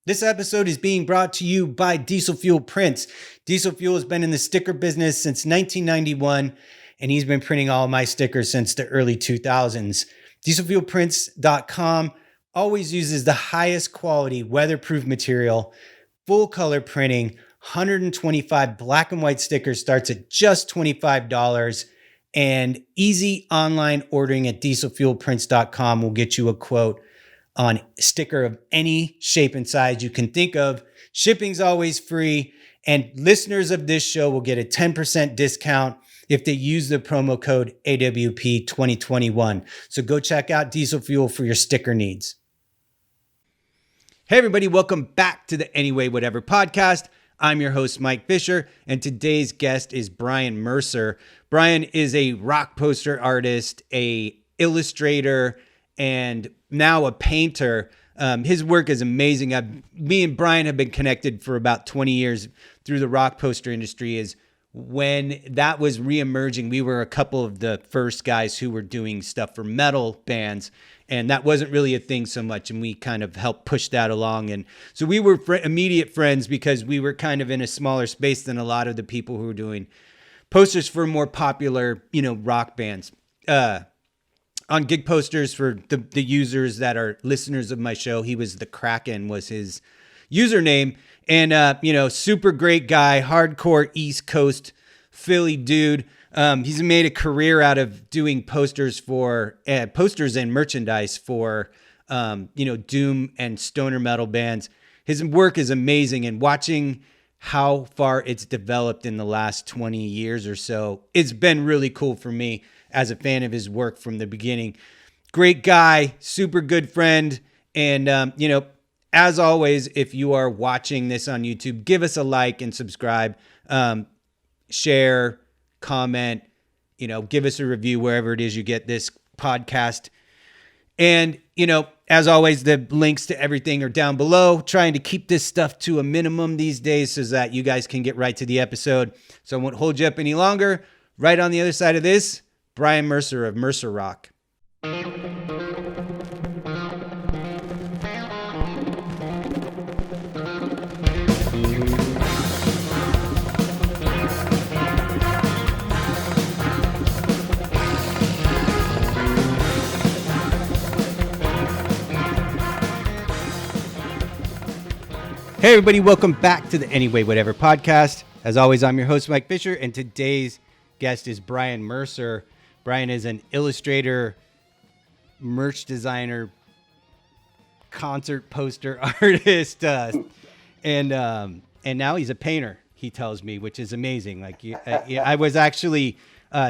This episode is being brought to you by Diesel Fuel Prints. Diesel Fuel has been in the sticker business since 1991, and he's been printing all my stickers since the early 2000s. DieselFuelPrints.com always uses the highest quality weatherproof material, full color printing. 125 black and white stickers starts at just $25, and easy online ordering at DieselFuelPrints.com will get you a quote on a sticker of any shape and size you can think of. Shipping's always free, and listeners of this show will get a 10% discount if they use the promo code AWP2021. So go check out Diesel Fuel for your sticker needs. Hey everybody, welcome back to the Anyway Whatever podcast. I'm your host, Mike Fisher, and today's guest is Brian Mercer. Brian is a rock poster artist, a illustrator, and now a painter. His work is amazing. Me and Brian have been connected for about 20 years through the rock poster industry. Is when that was reemerging, we were a couple of the first guys who were doing stuff for metal bands, and that wasn't really a thing so much, and we kind of helped push that along. And so we were immediate friends because we were kind of in a smaller space than a lot of the people who were doing posters for more popular, rock bands. On gig posters for the users that are listeners of my show, he was the Kraken was his username. And, super great guy, hardcore East Coast Philly dude. He's made a career out of doing posters and merchandise for, doom and stoner metal bands. His work is amazing, and watching how far it's developed in the last 20 years or so, it's been really cool for me as a fan of his work from the beginning. Great guy, super good friend. And, as always, if you are watching this on YouTube, give us a like and subscribe, share, comment, give us a review wherever it is you get this podcast. And, as always, the links to everything are down below, trying to keep this stuff to a minimum these days so that you guys can get right to the episode. So I won't hold you up any longer. Right on the other side of this, Brian Mercer of Mercer Rock. Hey everybody, welcome back to the Anyway Whatever podcast. As always, I'm your host, Mike Fisher, and today's guest is Brian Mercer. Brian is an illustrator, merch designer, concert poster artist, and now he's a painter, he tells me, which is amazing. I was actually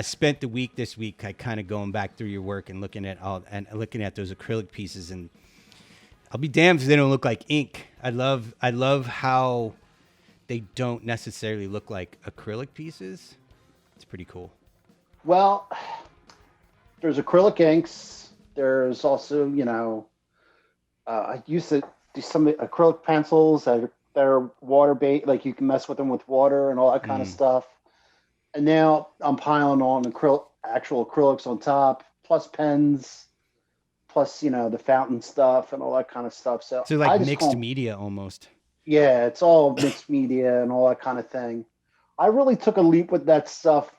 spent the week this week, kind of going back through your work and looking at those acrylic pieces, and I'll be damned if they don't look like ink. I love how they don't necessarily look like acrylic pieces. It's pretty cool. Well, there's acrylic inks. There's also, I used to do some acrylic pencils that are water-based, like you can mess with them with water and all that kind of stuff. And now I'm piling on actual acrylics on top, plus pens, plus, the fountain stuff and all that kind of stuff. So like mixed media almost. Yeah, it's all mixed media and all that kind of thing. I really took a leap with that stuff.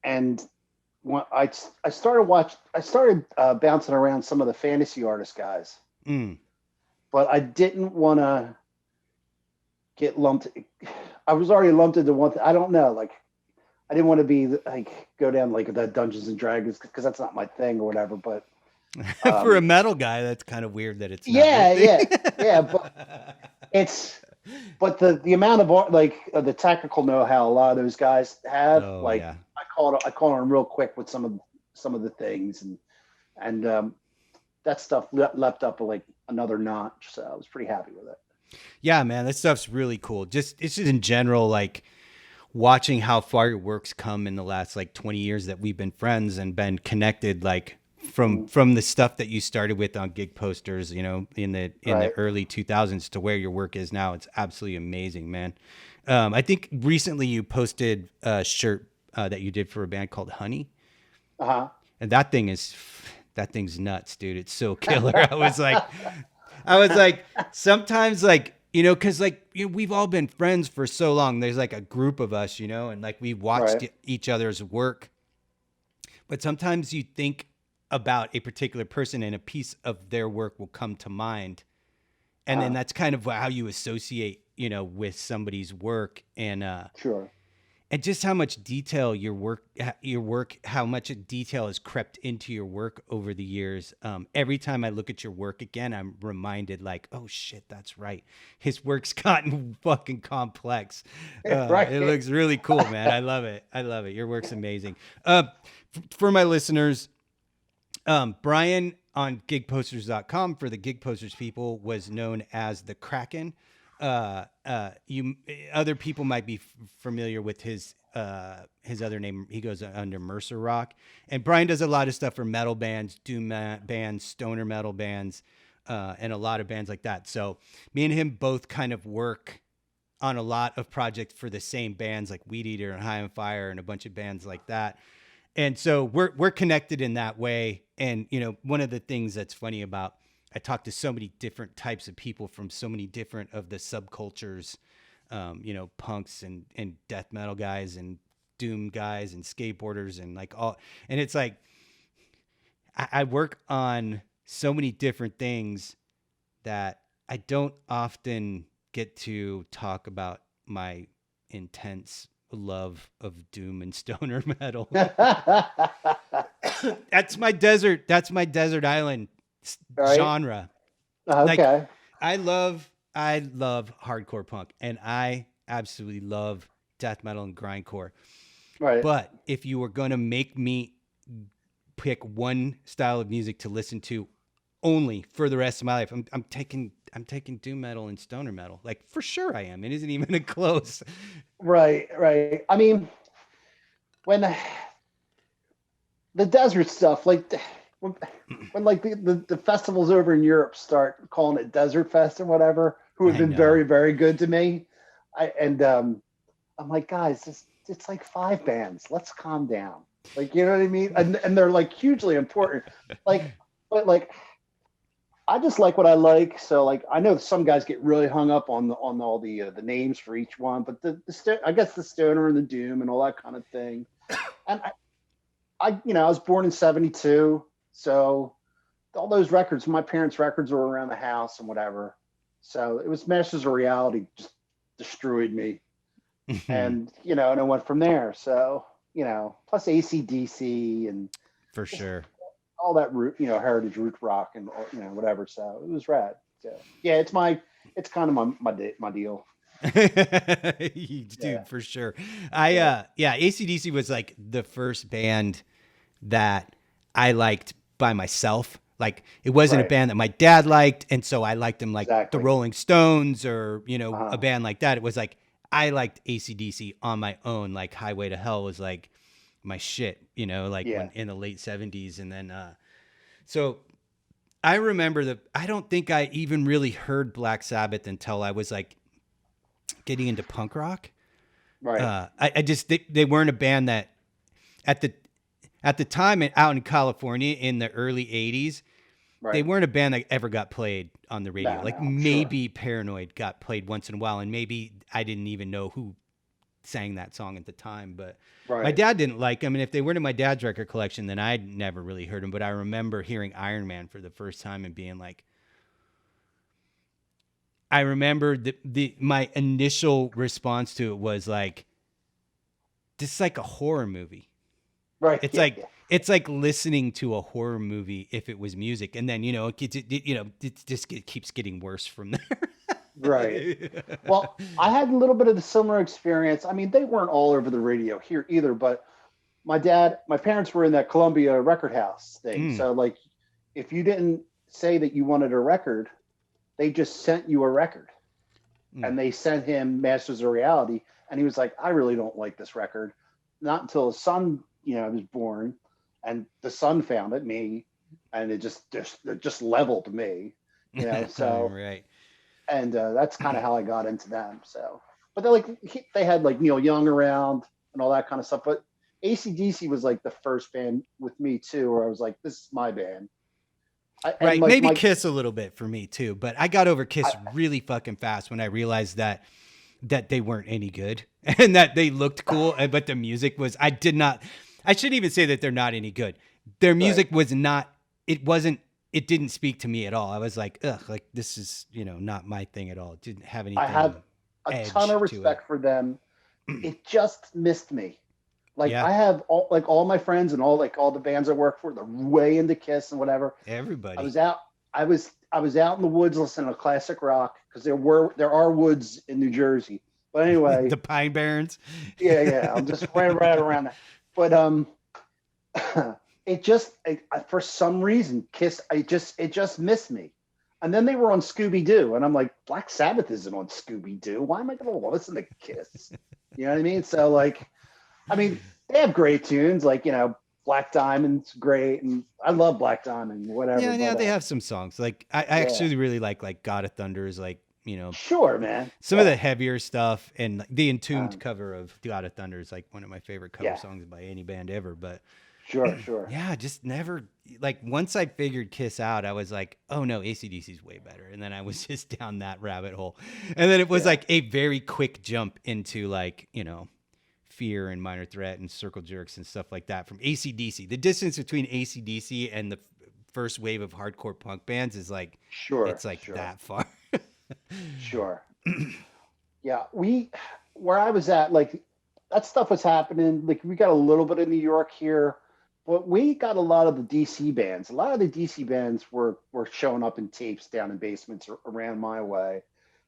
And when I started bouncing around some of the fantasy artist guys, but I didn't want to get lumped. I was already lumped into one thing. I don't know. I didn't want to be go down that Dungeons and Dragons because that's not my thing or whatever. But for a metal guy, that's kind of weird that it's not yeah. But the amount of art, the technical know-how a lot of those guys have, I caught on real quick with some of the things, and that stuff leapt up another notch. So I was pretty happy with it. Yeah, man, that stuff's really cool. It's just in general, watching how far your work's come in the last 20 years that we've been friends and been connected, from the stuff that you started with on gig posters, in the early 2000s to where your work is now. It's absolutely amazing, man. I think recently you posted a shirt that you did for a band called Honey. Uh-huh. And that thing's nuts, dude. It's so killer. I was like, I was like, sometimes like, cause like, we've all been friends for so long. There's like a group of us, and like we watched Right. each other's work, but sometimes you think about a particular person and a piece of their work will come to mind. And then Uh, that's kind of how you associate, with somebody's work. sure. And just how much detail your work, how much detail has crept into your work over the years. Every time I look at your work again, I'm reminded like, oh shit, that's right. His work's gotten fucking complex. It Right. looks really cool, man. I love it. I love it. Your work's amazing. For my listeners, Brian on gigposters.com, for the gig posters people, was known as the Kraken. You Other people might be familiar with his other name. He goes under Mercer Rock, and Brian does a lot of stuff for metal bands, doom bands, stoner metal bands, and a lot of bands like that. So me and him both kind of work on a lot of projects for the same bands like Weedeater and High on Fire and a bunch of bands like that. And so we're connected in that way. And one of the things that's funny about, I talk to so many different types of people from so many different of the subcultures, punks and death metal guys and doom guys and skateboarders and like all. And it's like I work on so many different things that I don't often get to talk about my intense love of doom and stoner metal. That's my desert island Right. genre. Like Okay. I love hardcore punk, and I absolutely love death metal and grindcore. Right. But if you were going to make me pick one style of music to listen to only for the rest of my life, I'm taking doom metal and stoner metal. Like for sure I am. It isn't even a close. Right. Right. I mean, when the desert stuff, like when like the festivals over in Europe start calling it Desert Fest and whatever, who have I been know. very, very good to me. I'm like, guys, it's like five bands. Let's calm down. Like, you know what I mean? And they're like hugely important. Like, but like I just like what I like. So like I know some guys get really hung up on all the names for each one, but I guess the stoner and the doom and all that kind of thing. And I was born in '72, so all those records, my parents' records were around the house and whatever. So it was Masters of Reality just destroyed me, and and I went from there. So plus ACDC and For just sure. all that root, heritage root rock and whatever. So it was rad. So yeah, it's kind of my deal. Yeah, Dude, for sure. yeah, Yeah, ACDC was like the first band that I liked by myself. Like it wasn't a right, band that my dad liked, and so I liked them like the exactly. Rolling Stones or a Uh-huh. band like that. It was like I liked ACDC on my own. Like Highway to Hell was like my shit, like Yeah. when in the late '70s, and then so I remember that I don't think I even really heard Black Sabbath until I was like getting into punk rock. Right. I just they weren't a band that at the at the time out in California in the early '80s, they Right. weren't a band that ever got played on the radio. No, Like no, sure. maybe Paranoid got played once in a while, and maybe I didn't even know who sang that song at the time. But my Right. dad didn't like them, and if they weren't in my dad's record collection, then I'd never really heard them. But I remember hearing Iron Man for the first time and being like, I remember the my initial response to it was like, this is like a horror movie. Right. It's Yeah. like Yeah. it's like listening to a horror movie if it was music, and then it keeps getting worse from Right. there. Well, I had a little bit of the similar experience. I mean, they weren't all over the radio here either, but my parents were in that Columbia record house thing. Mm, So like if you didn't say that you wanted a record, they just sent you a record. mm. And they sent him Masters of Reality. And he was like, I really don't like this record. Not until his son, was born, and the son found it, me, and it just leveled me, So Right. and that's kind of how I got into them. So, but they had like Neil Young around and all that kind of stuff. But ACDC was like the first band with me too, where I was like, this is my band. And Right. like Maybe my, Kiss a little bit for me too, but I got over I, Kiss really fucking fast when I realized that they weren't any good and that they looked cool, but the music was, I shouldn't even say that they're not any good. Their right. music was not, it wasn't, it didn't speak to me at all. I was like, ugh, like this is, not my thing at all. It didn't have I have anything a ton edge of to it. respect for them. It just missed me. Like Yeah. I have all my friends and all the bands I work for, they're way into Kiss and whatever. I Everybody. was out I was out in the woods listening to classic rock because there are woods in New Jersey. But anyway, The Pine Barrens. yeah, I'm just right around that. But it just for some reason Kiss it just missed me. And then they were on Scooby Doo, and I'm like, Black Sabbath isn't on Scooby Doo. Why am I going to listen to Kiss? You know what I mean? So like, I mean, they have great tunes, like Black Diamond's great, and I love Black Diamond, whatever. Yeah, yeah, But they have some songs. Like I yeah, actually really like God of Thunder is like, sure, man. some of the Yeah, heavier stuff, and like, the Entombed um, cover of God of Thunder is like one of my favorite cover yeah, songs by any band ever. But sure. yeah, just never, like, once I figured Kiss out, I was like, oh no, AC/DC's way better. And then I was just down that rabbit hole. And then it was Yeah, like a very quick jump into like, Fear and Minor Threat and Circle Jerks and stuff like that from AC/DC. The distance between AC/DC and the first wave of hardcore punk bands is like, sure, it's like that far. sure. Yeah, where I was at, like that stuff was happening. Like we got a little bit of New York here, but we got a lot of the DC bands. A lot of the DC bands were showing up in tapes down in basements around my way,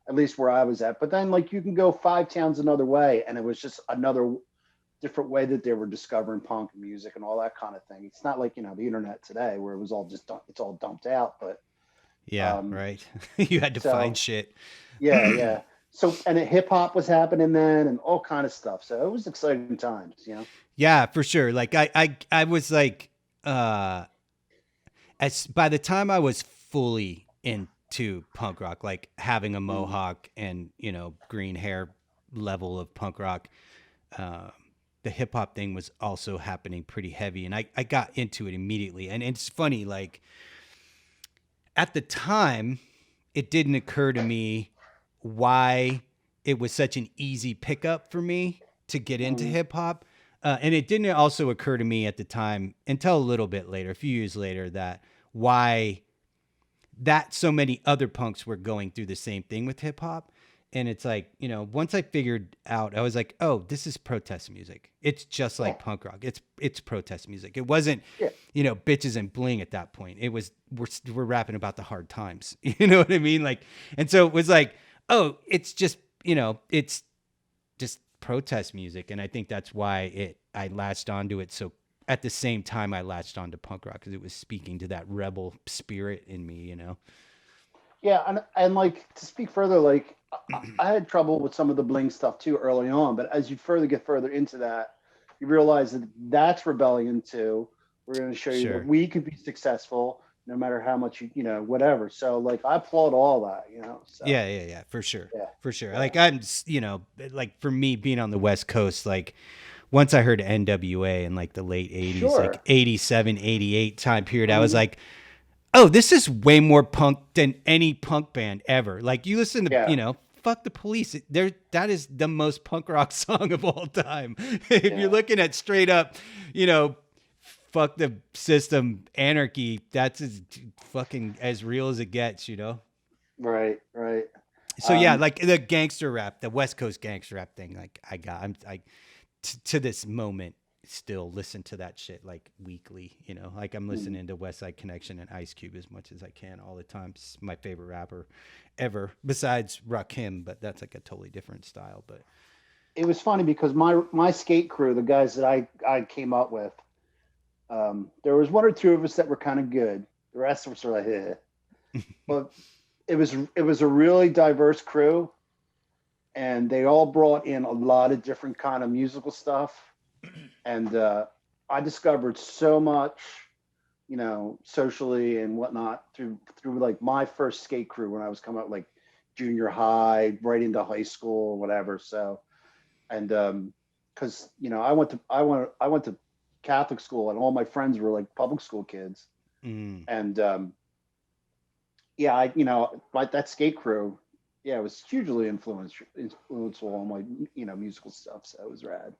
at least where I was at. But then like you can go 5 towns another way, and it was just another different way that they were discovering punk music and all that kind of thing. It's not like the internet today where it was all just it's all dumped out. But Yeah, um, right. You had to find so shit. yeah. So and hip hop was happening then, and all kind of stuff. So it was exciting times. Yeah, for sure. Like I was like, uh as by the time I was fully into punk rock, like having a Mm. mohawk and green hair level of punk rock, uh, the hip hop thing was also happening pretty heavy, and I got into it immediately. And it's funny, like at the time, it didn't occur to me why it was such an easy pickup for me to get into Mm. hip hop. And it didn't also occur to me at the time until a little bit later, a few years later, that why that so many other punks were going through the same thing with hip hop. And it's like, once I figured out, I was like, oh, this is protest music. It's just Yeah, like punk rock. It's protest music. It wasn't, yeah, bitches and bling at that point. It was we're rapping about the hard times. You know what I mean? Like, and so it was like, oh, it's just, it's just protest music. And I think that's why I latched onto it. So at the same time I latched onto punk rock because it was speaking to that rebel spirit in me. yeah. And like to speak further, like I had trouble with some of the bling stuff too early on, but as you get further into that, you realize that that's rebellion too. We're going to show you that Sure. we can be successful no matter how much whatever. So like I applaud all that. So Yeah, for sure. yeah, For sure. yeah. Like like for me being on the West Coast, like once I heard NWA in like the late 80s, like Sure. 87, 88 time period, I was Mhm. like, "Oh, this is way more punk than any punk band ever." Like you listen to, Yeah, Fuck the Police. That is the most punk rock song of all time. If you're yeah. looking at straight up, you know, fuck the system anarchy, that's as fucking as real as it gets. Right. So yeah, Um, like the gangster rap, the West Coast gangster rap thing, like to this moment still listen to that shit like weekly. Like I'm mm. listening to West Side Connection and Ice Cube as much as I can all the time. It's my favorite rapper ever, besides Rakim, but that's like a totally different style. But It was funny because my skate crew, the guys that I came up with, there was one or two of us that were kind of good. The rest of us were like, eh. But it was a really diverse crew, and they all brought in a lot of different kind of musical stuff. And I discovered so much, socially and whatnot through like my first skate crew when I was coming up like junior high, right into high school, whatever. So and because I went to Catholic school, and all my friends were like public school kids, mm, and yeah, like that skate crew, yeah, it was hugely influential on my, musical stuff. So it was rad.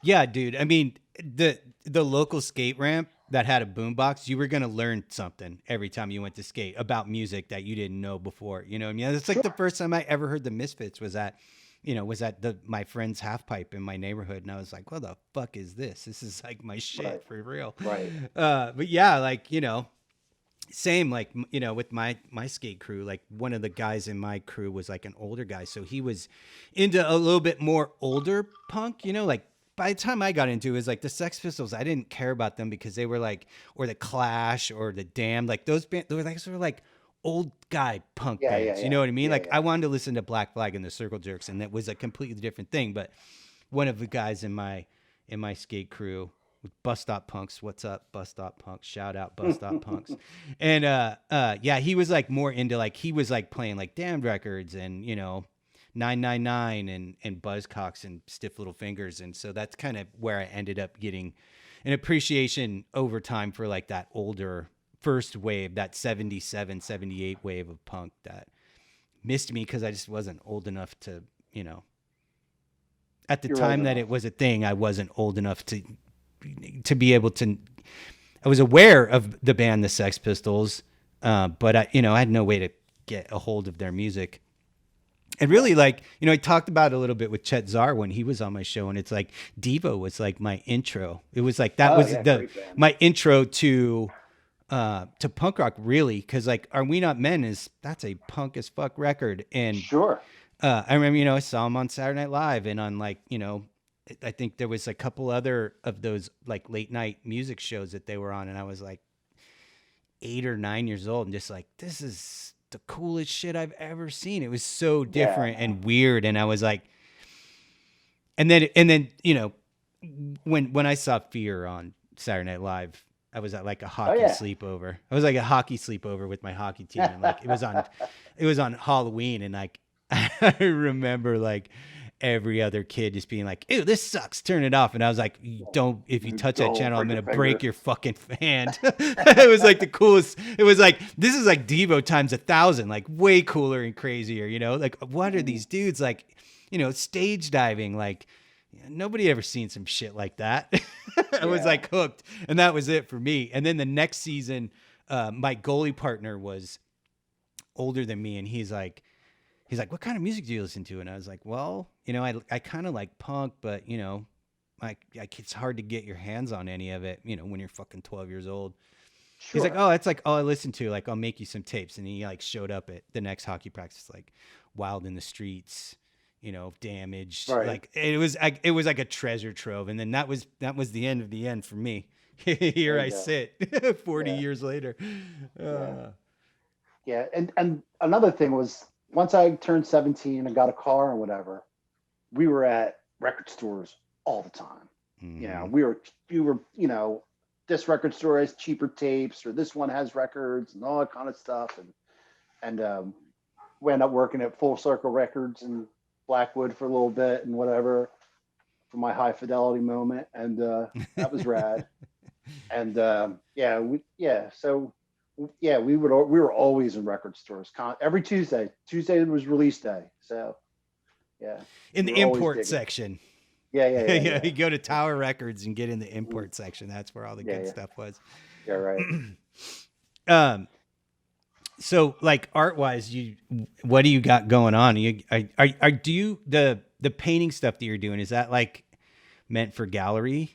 Yeah, dude. I mean, the local skate ramp that had a boombox, you were gonna learn something every time you went to skate about music that you didn't know before. You know what I mean? It's like the Sure. first time I ever heard the Misfits was at the my friend's half pipe in my neighborhood, and I was like, "What the fuck is this? This is like my shit Right. for real." Right. But yeah, like same like with my skate crew, like one of the guys in my crew was like an older guy, so he was into a little bit more older punk, like by the time I got into it, was like the Sex Pistols. I didn't care about them because they were like, or the Clash or the Damned, like those bands, they were like sort of like old guy punk Yeah. Yeah. bands, you Yeah. know what I mean? Yeah. Like Yeah. I wanted to listen to Black Flag and the Circle Jerks, and that was a completely different thing. But one of the guys in my skate crew with Bus Stop Punks. What's up, Bus Stop Punks? Shout out Bus Stop Punks. And yeah, he was like more into like he was like playing like Damned records and 999 and Buzzcocks and Stiff Little Fingers, and so that's kind of where I ended up getting an appreciation over time for like that older first wave, that 77, 78 wave of punk that missed me because I just wasn't old enough to, at the You're old time that it enough. was a thing, I wasn't old enough to be able to. I was aware of the band the Sex Pistols, but I had no way to get a hold of their music. And really, Right. like, I talked about it a little bit with Chet Zar when he was on my show, and it's like Devo was like my intro. It was like that Oh was yeah, the great band. my intro to punk rock, really, because like Are We Not Men that's a punk as fuck record, and Sure. I remember, I saw him on Saturday Night Live and on like, I think there was a couple other of those like late night music shows that they were on. And I was like 8 or 9 years old and just like, this is the coolest shit I've ever seen. It was so Yeah. different and weird. And I was like, and then, when I saw Fear on Saturday Night Live, I was at like a Oh hockey yeah. sleepover. I was like a hockey sleepover with my hockey team, and like it was on Halloween, and like I remember like every other kid just being like, "Ew, this sucks. Turn it off." And I was like, "Don't! If you touch that Don't channel, I'm break your gonna break finger. your fucking hand." It was like the coolest. It was like this is like Devo times 1,000, like way cooler and crazier. Like what are Mhm. these dudes like? Stage diving like. Nobody ever seen some shit like that. I was Yeah. like hooked, and that was it for me. And then the next season, my goalie partner was older than me, and he's like, "What kind of music do you listen to?" And I was like, "Well, I kind of like punk, but like it's hard to get your hands on any of it, when you're fucking 12 years old." He's like, Sure. "Oh, that's like all I listen to. Like, I'll make you some tapes." And he like showed up at the next hockey practice, like Wild in the Streets, Damaged. Right. Like it was like a treasure trove. And then that was the end of the end for me. Here There I you go. sit, 40 Yeah. years later. Yeah. Uh, Yeah. And another thing was once I turned 17 and got a car and whatever, we were at record stores all the time. mhm. We were, this record store has cheaper tapes or this one has records and all that kind of stuff. And we ended up working at Full Circle Records in Blackwood for a little bit and whatever for my high fidelity moment. And that was rad. And yeah, so yeah, we were always in record stores every Tuesday. Tuesday was release day. So yeah, In we the were always import digging. section. Yeah, yeah, yeah, Yeah, yeah. you go to Tower Records and get in the Mhm. import section. That's where all the Yeah, good yeah, stuff was. yeah, right. um, so like art wise, what do you got going on? Do you the painting stuff that you're doing? Is that like meant for gallery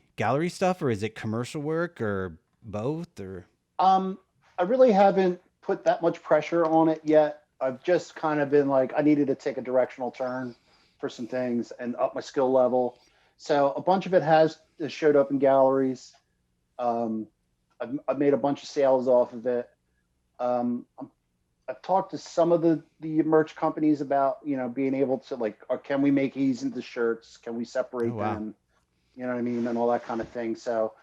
stuff, or is it commercial work, or both, or Um, I really haven't put that much pressure on it yet. I've just kind of been like, I needed to take a directional turn for some things and up my skill level. So a bunch of it has showed up in galleries. Um, I've made a bunch of sales off of it. I've talked to some of the merch companies about being able to like, can we make these into shirts? Can we oh separate wow. them? You know what I mean, and all that kind of thing. So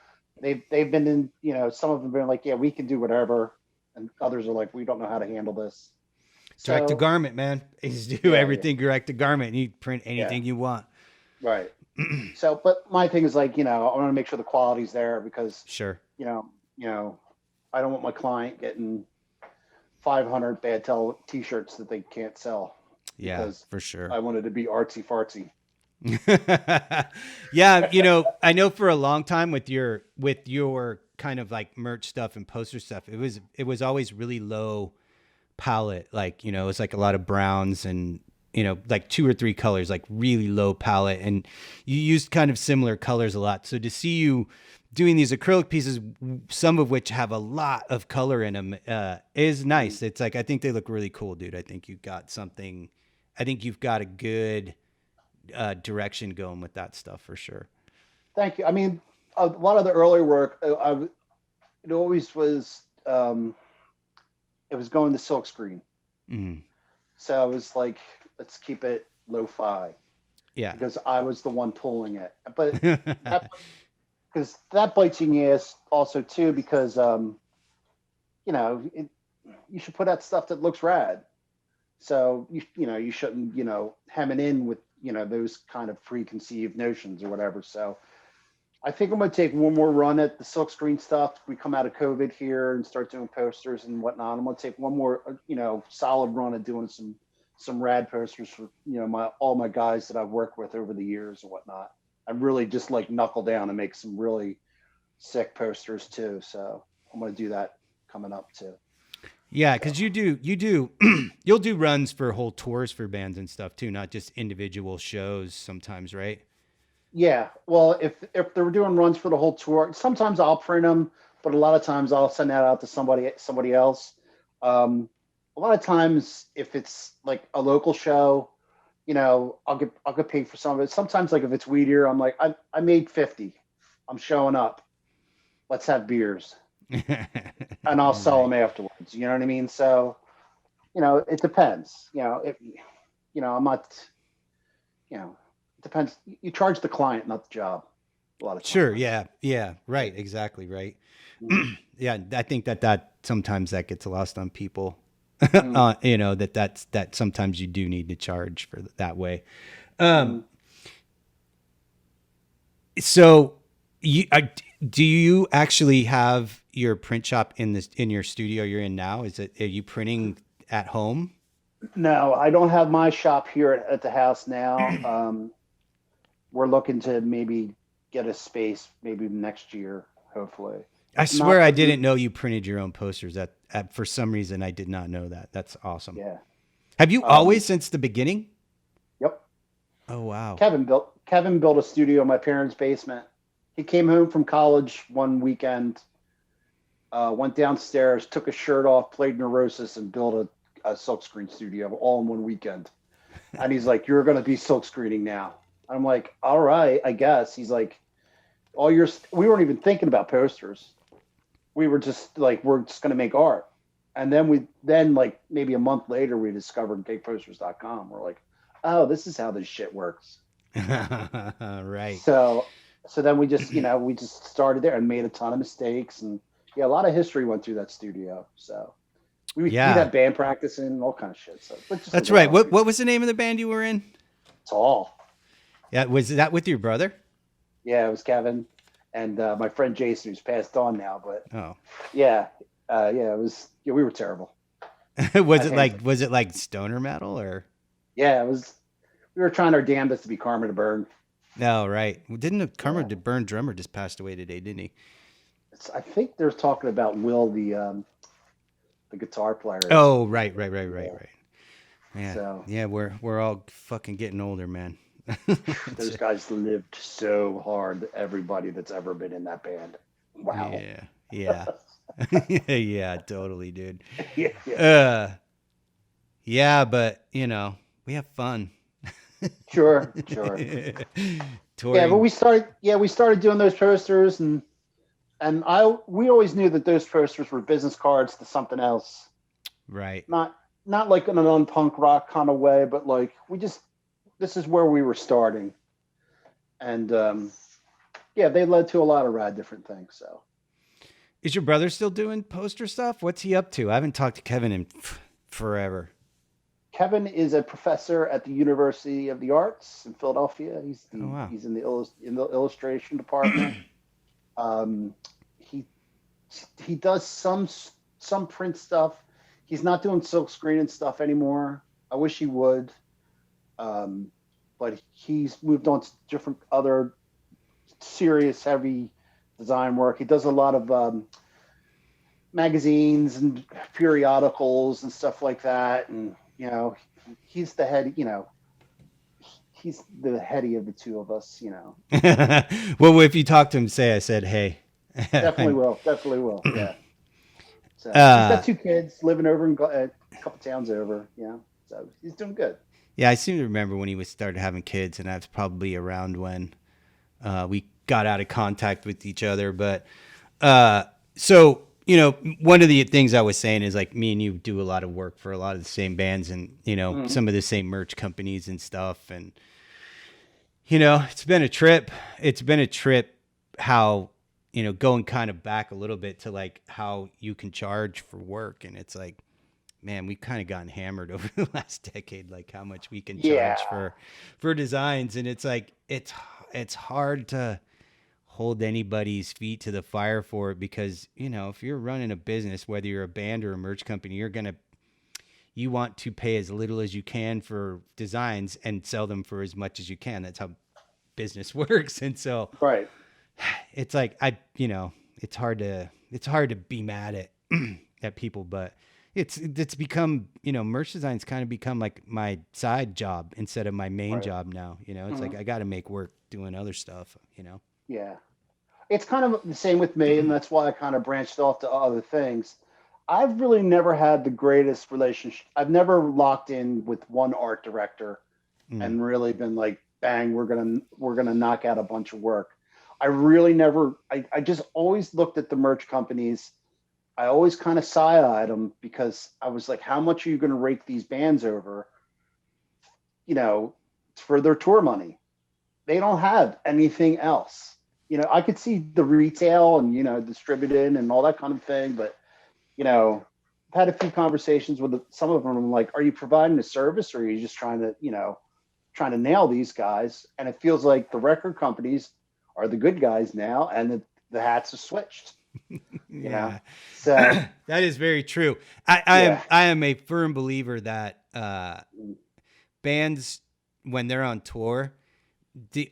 they've been in, some of them have been like, yeah, we can do whatever, and others are like, we don't know how to handle this. Direct to So garment, man. You just do yeah, yeah, everything direct to garment, and you print yeah, anything you want. right. So, but my thing is like, I want to make sure the quality's there because Sure. you know, I don't want my client getting 500 t-shirts that they can't sell Yeah, because for sure. I wanted to be artsy fartsy. Yeah, I know for a long time with your kind of like merch stuff and poster stuff, it was always really low palette. Like, it was like a lot of browns and like two or three colors, like really low palette. And you used kind of similar colors a lot. So to see you doing these acrylic pieces, some of which have a lot of color in them, is nice. It's like, I think they look really cool, dude. I think you've got a good direction going with that stuff for sure. Thank you. I mean, a lot of the early work, it always was, it was going to silk screen. Mm. So I was like, let's keep it lo-fi Yeah. because I was the one pulling it. But because that bites you in the ass also too, because you should put out stuff that looks rad. So you shouldn't hem it in with those kind of preconceived notions or whatever. So I think I'm going to take one more run at the silkscreen stuff. We come out of COVID here and start doing posters and whatnot. I'm going to take one more, solid run at doing some rad posters for, all my guys that I've worked with over the years and whatnot. I'm really just like knuckle down and make some really sick posters too. So I'm going to do that coming up too. Yeah, because you do you'll do runs for whole tours for bands and stuff too, not just individual shows sometimes, right? Yeah, well, if they're doing runs for the whole tour, sometimes I'll print them, but a lot of times I'll send that out to somebody else. A lot of times, if it's like a local show, I'll get paid for some of it. Sometimes, like if it's Weedeater, I'm like, I made 50. I'm showing up. Let's have beers, and I'll sell them afterwards. You know what I mean? So, it depends. If I'm not, it depends. You charge the client, not the job. A lot of times. Sure. Yeah. Yeah. Right. Exactly. Right. Yeah. I think that sometimes that gets lost on people. That sometimes you do need to charge for that way. So do you actually have your print shop in your studio you're in now? Are you printing at home? No, I don't have my shop here at the house now. We're looking to maybe get a space maybe next year, hopefully. I swear I didn't know you printed your own posters. For some reason I did not know that. That's awesome. Yeah. Have you always since the beginning? Yep. Oh wow. Kevin built a studio in my parents' basement. He came home from college one weekend, went downstairs, took his shirt off, played Neurosis, and built a silkscreen studio all in one weekend. And he's like, "You're going to be silkscreening now." I'm like, "All right, I guess." He's like, we weren't even thinking about posters. We were just like, we're just going to make art. And then like maybe a month later, we discovered gayposters.com. We're like, oh, this is how this shit works. Right. So then we just started there and made a ton of mistakes. And yeah, a lot of history went through that studio. So we'd have band practice and all kind of shit. So that's right. What was the name of the band you were in? Tall. Yeah. Was that with your brother? Yeah, it was Kevin and my friend Jason, who's passed on now. But it was. Yeah, we were terrible. Was it like stoner metal or? Yeah, it was. We were trying our damnedest to be Karma to Burn. No, right. Didn't Karma to Burn drummer just passed away today? Didn't he? I think they're talking about Will, the guitar player. Oh, right. Yeah, so, yeah, we're all fucking getting older, man. Those guys lived so hard. Everybody that's ever been in that band. Wow. Yeah. Yeah, totally, dude. Yeah. Yeah, but we have fun. Sure. Touring. Yeah, but we started doing those posters and we always knew that those posters were business cards to something else. Right. Not like in an unpunk rock kind of way, but like this is where we were starting. And they led to a lot of rad different things. So is your brother still doing poster stuff? What's he up to? I haven't talked to Kevin in forever. Kevin is a professor at the University of the Arts in Philadelphia. He's in the illustration department. He does some print stuff. he's not doing silk screen and stuff anymore. I wish he would. But he's moved on to different other serious, heavy design work. He does a lot of magazines and periodicals and stuff like that. And, he's the head, he's the heady of the two of us, Well, if you talk to him, say I said, hey. Definitely will. Definitely will. Yeah. So he's got 2 kids living over in a couple towns over. So he's doing good. Yeah, I seem to remember when he started having kids, and that's probably around when we got out of contact with each other. But so, one of the things I was saying is like me and you do a lot of work for a lot of the same bands and, some of the same merch companies and stuff. And, it's been a trip. It's been a trip how, going kind of back a little bit to like how you can charge for work. And it's like, man, we've kind of gotten hammered over the last decade, like how much we can charge for designs. And it's like, it's hard to hold anybody's feet to the fire for it because, if you're running a business, whether you're a band or a merch company, you want to pay as little as you can for designs and sell them for as much as you can. That's how business works. And so right. It's like, it's hard to be mad at people, but it's become, merch design's kind of become like my side job instead of my main job now. It's like I got to make work doing other stuff, Yeah. It's kind of the same with me, and that's why I kind of branched off to other things. I've really never had the greatest relationship. I've never locked in with one art director and really been like, bang, we're gonna knock out a bunch of work. I really never. I just always looked at the merch companies. I always kind of side-eyed them because I was like, how much are you going to rake these bands over, for their tour money? They don't have anything else. I could see the retail and, distributing and all that kind of thing. But, I've had a few conversations with some of them. I'm like, are you providing a service or are you just trying to nail these guys? And it feels like the record companies are the good guys now and the hats are switched. Yeah. So that is very true. I am a firm believer that bands, when they're on tour, the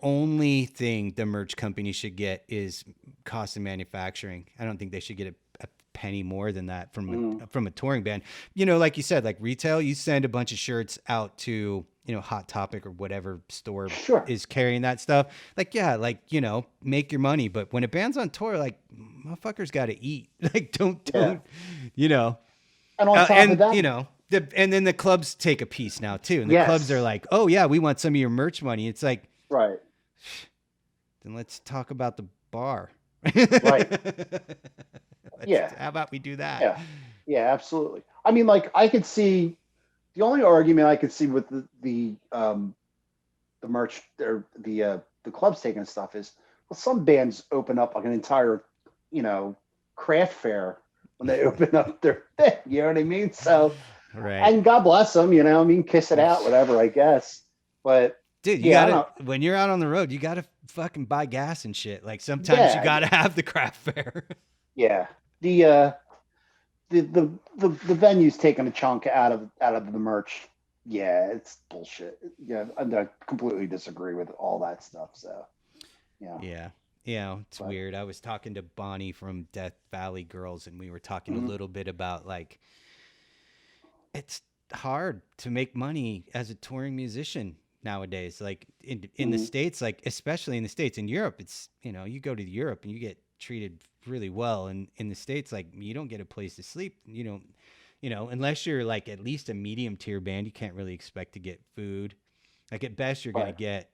only thing the merch company should get is cost of manufacturing. I don't think they should get a penny more than that from a touring band. Like you said, like retail, you send a bunch of shirts out to Hot Topic or whatever store is carrying that stuff. Like, make your money. But when a band's on tour, like motherfuckers got to eat. Like, don't. And on top of that, and then the clubs take a piece now too. And the clubs are like, oh yeah, we want some of your merch money. It's like, right. Then let's talk about the bar. Right. How about we do that? Yeah, absolutely. I mean, like I could see the only argument I could see with the merch or the clubs taking stuff is, well, some bands open up like an entire, craft fair when they open up their thing. You know what I mean? So, and God bless them. Kiss it out, whatever, I guess. But dude, you gotta, when you're out on the road, you gotta fucking buy gas and shit. Like sometimes you gotta have the craft fair. Yeah. The venue's taking a chunk out of the merch. Yeah, it's bullshit. Yeah, I completely disagree with all that stuff. So, yeah, it's weird. I was talking to Bonnie from Death Valley Girls, and we were talking a little bit about like it's hard to make money as a touring musician nowadays. Like in the States, like especially in the States. In Europe, it's you go to Europe and you get treated really well, and in the States, like you don't get a place to sleep. You don't, unless you're like at least a medium tier band, you can't really expect to get food. Like at best, you're gonna get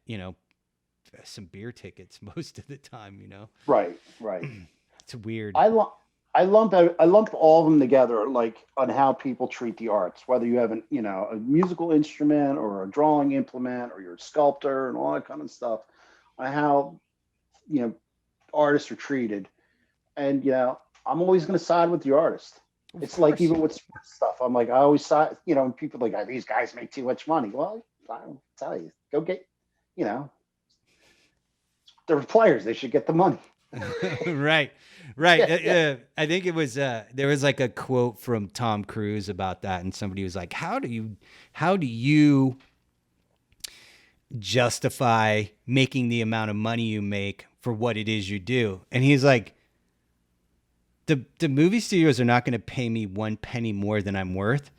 some beer tickets most of the time. Right. It's weird. I lump all of them together, like on how people treat the arts, whether you have a musical instrument or a drawing implement or you're a sculptor and all that kind of stuff, on how artists are treated. And I'm always going to side with the artist. It's like even with sports stuff, I'm like, I always side. And people are like, these guys make too much money. Well, I'll tell you, go get, they're players. They should get the money. Right. Right. Yeah. I think it was there was like a quote from Tom Cruise about that, and somebody was like, how do you justify making the amount of money you make for what it is you do? And he's like, the movie studios are not going to pay me one penny more than I'm worth.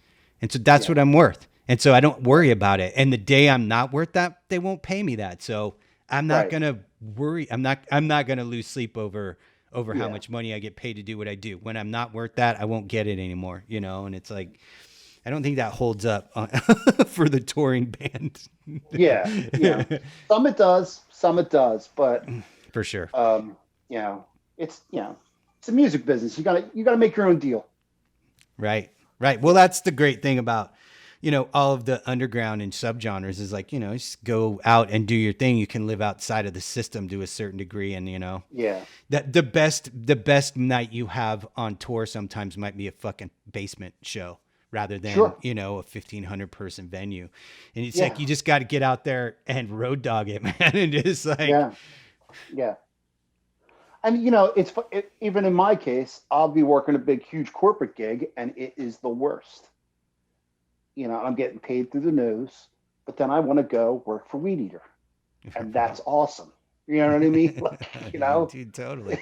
And so that's Yeah. what I'm worth. And so I don't Right. worry about it. And the day I'm not worth that, they won't pay me that. So I'm not Right. going to worry. I'm not going to lose sleep over how Yeah. much money I get paid to do what I do. When I'm not worth that, I won't get it anymore, you know? And it's like, I don't think that holds up for the touring band. Yeah. Yeah. Some it does, some it does, but For sure. um, it's a music business. You gotta make your own deal. Right. Right. Well, Yeah. that's the great thing about, all of the underground and subgenres is like, just go out and do your thing. You can live outside of the system to a certain degree. And, Yeah. that the best night you have on tour sometimes might be a fucking basement show rather than, Sure. a 1,500 person venue. And it's like, Yeah. you just got to get out there and road dog it, man. And just like, Yeah. Yeah. And even in my case, I'll be working a big, huge corporate gig, and it is the worst. I'm getting paid through the nose, but then I want to go work for Weed Eater, and that's awesome. You know what I mean? Like, dude, totally.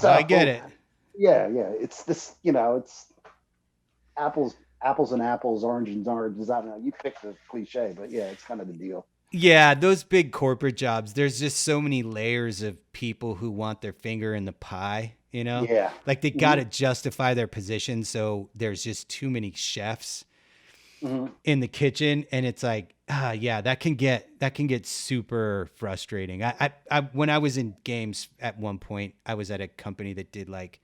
I get so it. yeah, yeah. It's this, it's apples and apples, orange and oranges. I don't know. You pick the cliche, but yeah, it's kind of the deal. Yeah, those big corporate jobs, there's just so many layers of people who want their finger in the pie, you know? Yeah. Like they got Hmm. to justify their position, so there's just too many chefs Hmm. in the kitchen, and it's like, yeah, that can get super frustrating. I when I was in games at one point, I was at a company that did like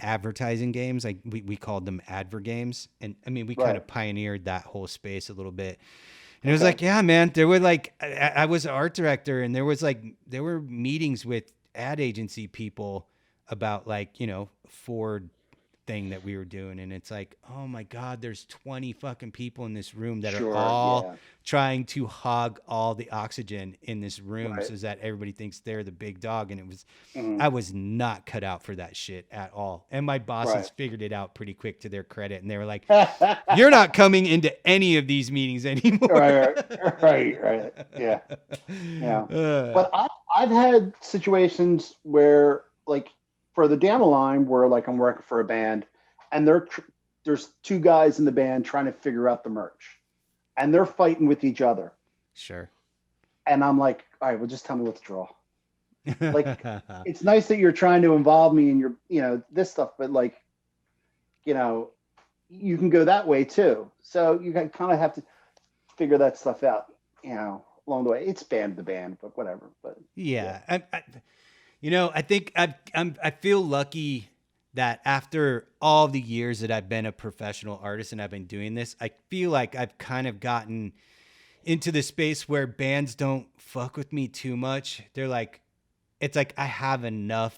advertising games. Like we called them adver games. And I mean, we kind Right. of pioneered that whole space a little bit. And it was Okay. like, yeah, man, there were like, I was an art director, and there were meetings with ad agency people about like, Ford thing that we were doing. And it's like, oh my God, there's 20 fucking people in this room that are Sure. all Yeah. trying to hog all the oxygen in this room Right. so that everybody thinks they're the big dog. And Hmm. I was not cut out for that shit at all. And my bosses Right. figured it out pretty quick, to their credit. And they were like, you're not coming into any of these meetings anymore. Right. Right. Right. Yeah. Yeah. Uh, But I've had situations where, like, further down the line, where like I'm working for a band, and there's two guys in the band trying to figure out the merch, and they're fighting with each other, sure. and I'm like, all right, well, just tell me what to draw. Like, it's nice that you're trying to involve me in your, this stuff, but like, you know, you can go that way too. So you kind of have to figure that stuff out, along the way. It's band to band, but whatever. But yeah. Yeah. I think I feel lucky that after all the years that I've been a professional artist and I've been doing this, I feel like I've kind of gotten into the space where bands don't fuck with me too much. They're like, it's like I have enough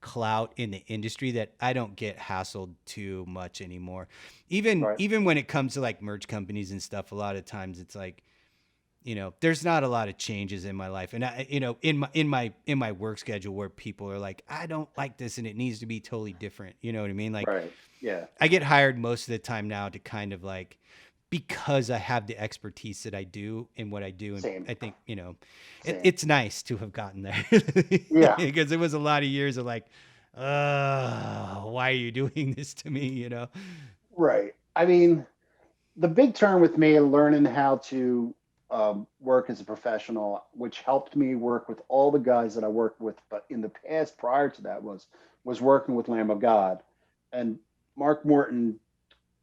clout in the industry that I don't get hassled too much anymore. Even Right. even when it comes to like merch companies and stuff, a lot of times it's like, there's not a lot of changes in my life. And in my work schedule where people are like, I don't like this and it needs to be totally different. You know what I mean? Like Right. Yeah. I get hired most of the time now to kind of like, because I have the expertise that I do in what I do. And Same. I think, Same. it's nice to have gotten there Yeah. because it was a lot of years of like, why are you doing this to me? Right. I mean, the big turn with me, learning how to work as a professional, which helped me work with all the guys that I worked with, but in the past prior to that was working with Lamb of God, and Mark Morton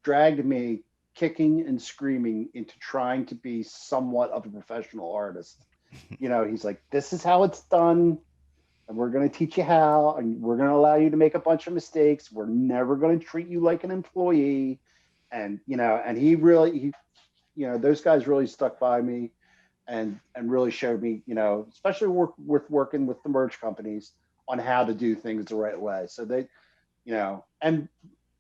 dragged me kicking and screaming into trying to be somewhat of a professional artist. He's like, this is how it's done, and we're going to teach you how, and we're going to allow you to make a bunch of mistakes. We're never going to treat you like an employee. And and those guys really stuck by me, and really showed me, especially with working with the merch companies, on how to do things the right way. So they, and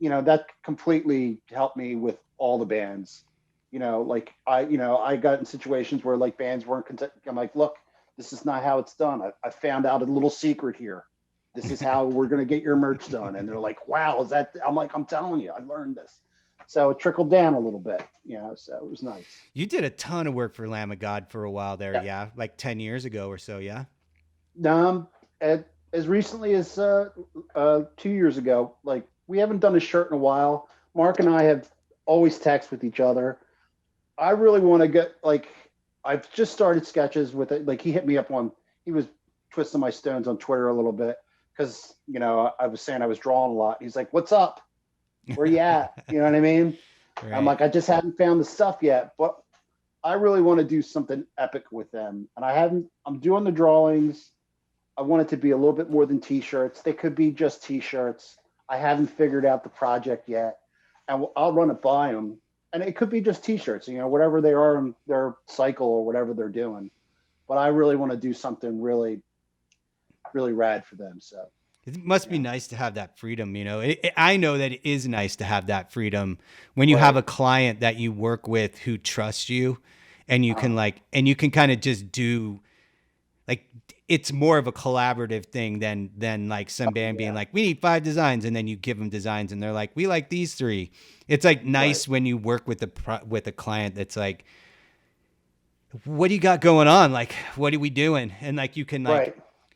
that completely helped me with all the bands. Like I got in situations where like bands weren't content. I'm like, look, this is not how it's done. I found out a little secret here. This is how we're going to get your merch done. And they're like, wow, is that, I'm like, I'm telling you, I learned this. So it trickled down a little bit, so it was nice. You did a ton of work for Lamb of God for a while there. Yeah. Yeah. Like 10 years ago or so. Yeah. As recently as 2 years ago, like we haven't done a shirt in a while. Mark and I have always text with each other. I really want to get I've just started sketches with it. Like he hit me up he was twisting my stones on Twitter a little bit because, I was saying I was drawing a lot. He's like, what's up? Where you at? You know what I mean? Right. I'm like, I just haven't found the stuff yet, but I really want to do something epic with them. And I'm doing the drawings. I want it to be a little bit more than t-shirts. They could be just t-shirts. I haven't figured out the project yet, and I'll run it by them. And it could be just t-shirts, whatever they are in their cycle or whatever they're doing. But I really want to do something really, really rad for them. So it must be nice to have that freedom. I know that it is nice to have that freedom when you have a client that you work with who trusts you, and you can kind of just do it's more of a collaborative thing than like some band being like, we need 5 designs. And then you give them designs and they're like, we like these 3. It's like nice when you work with a client that's like, what do you got going on? Like, what are we doing? And like, you can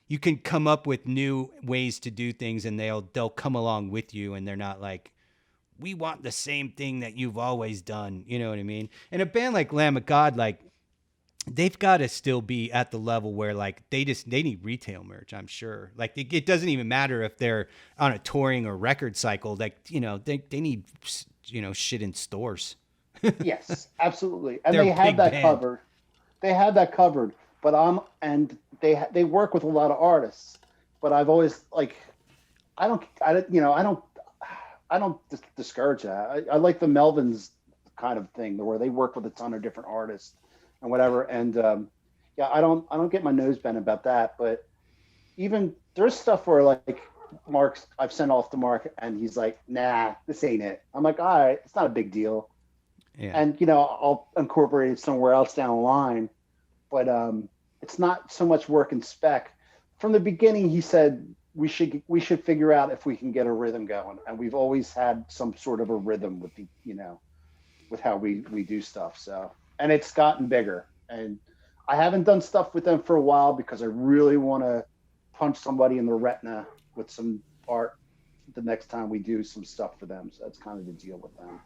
you can come up with new ways to do things, and they'll come along with you, and they're not like, we want the same thing that you've always done. You know what I mean? And a band like Lamb of God, like, they've got to still be at the level where like they need retail merch. I'm sure. Like it doesn't even matter if they're on a touring or record cycle. Like they need shit in stores. Yes, absolutely, and they have that covered. They have that covered. But they work with a lot of artists. But I've always I don't discourage that. I like the Melvins kind of thing where they work with a ton of different artists and whatever. And I don't get my nose bent about that. But even there's stuff where I've sent off to Mark and he's like, nah, this ain't it. I'm like, all right, it's not a big deal. Yeah. And I'll incorporate it somewhere else down the line. But it's not so much work in spec. From the beginning, he said we should figure out if we can get a rhythm going, and we've always had some sort of a rhythm with with how we do stuff. So, and it's gotten bigger. And I haven't done stuff with them for a while because I really want to punch somebody in the retina with some art the next time we do some stuff for them. So that's kind of the deal with them.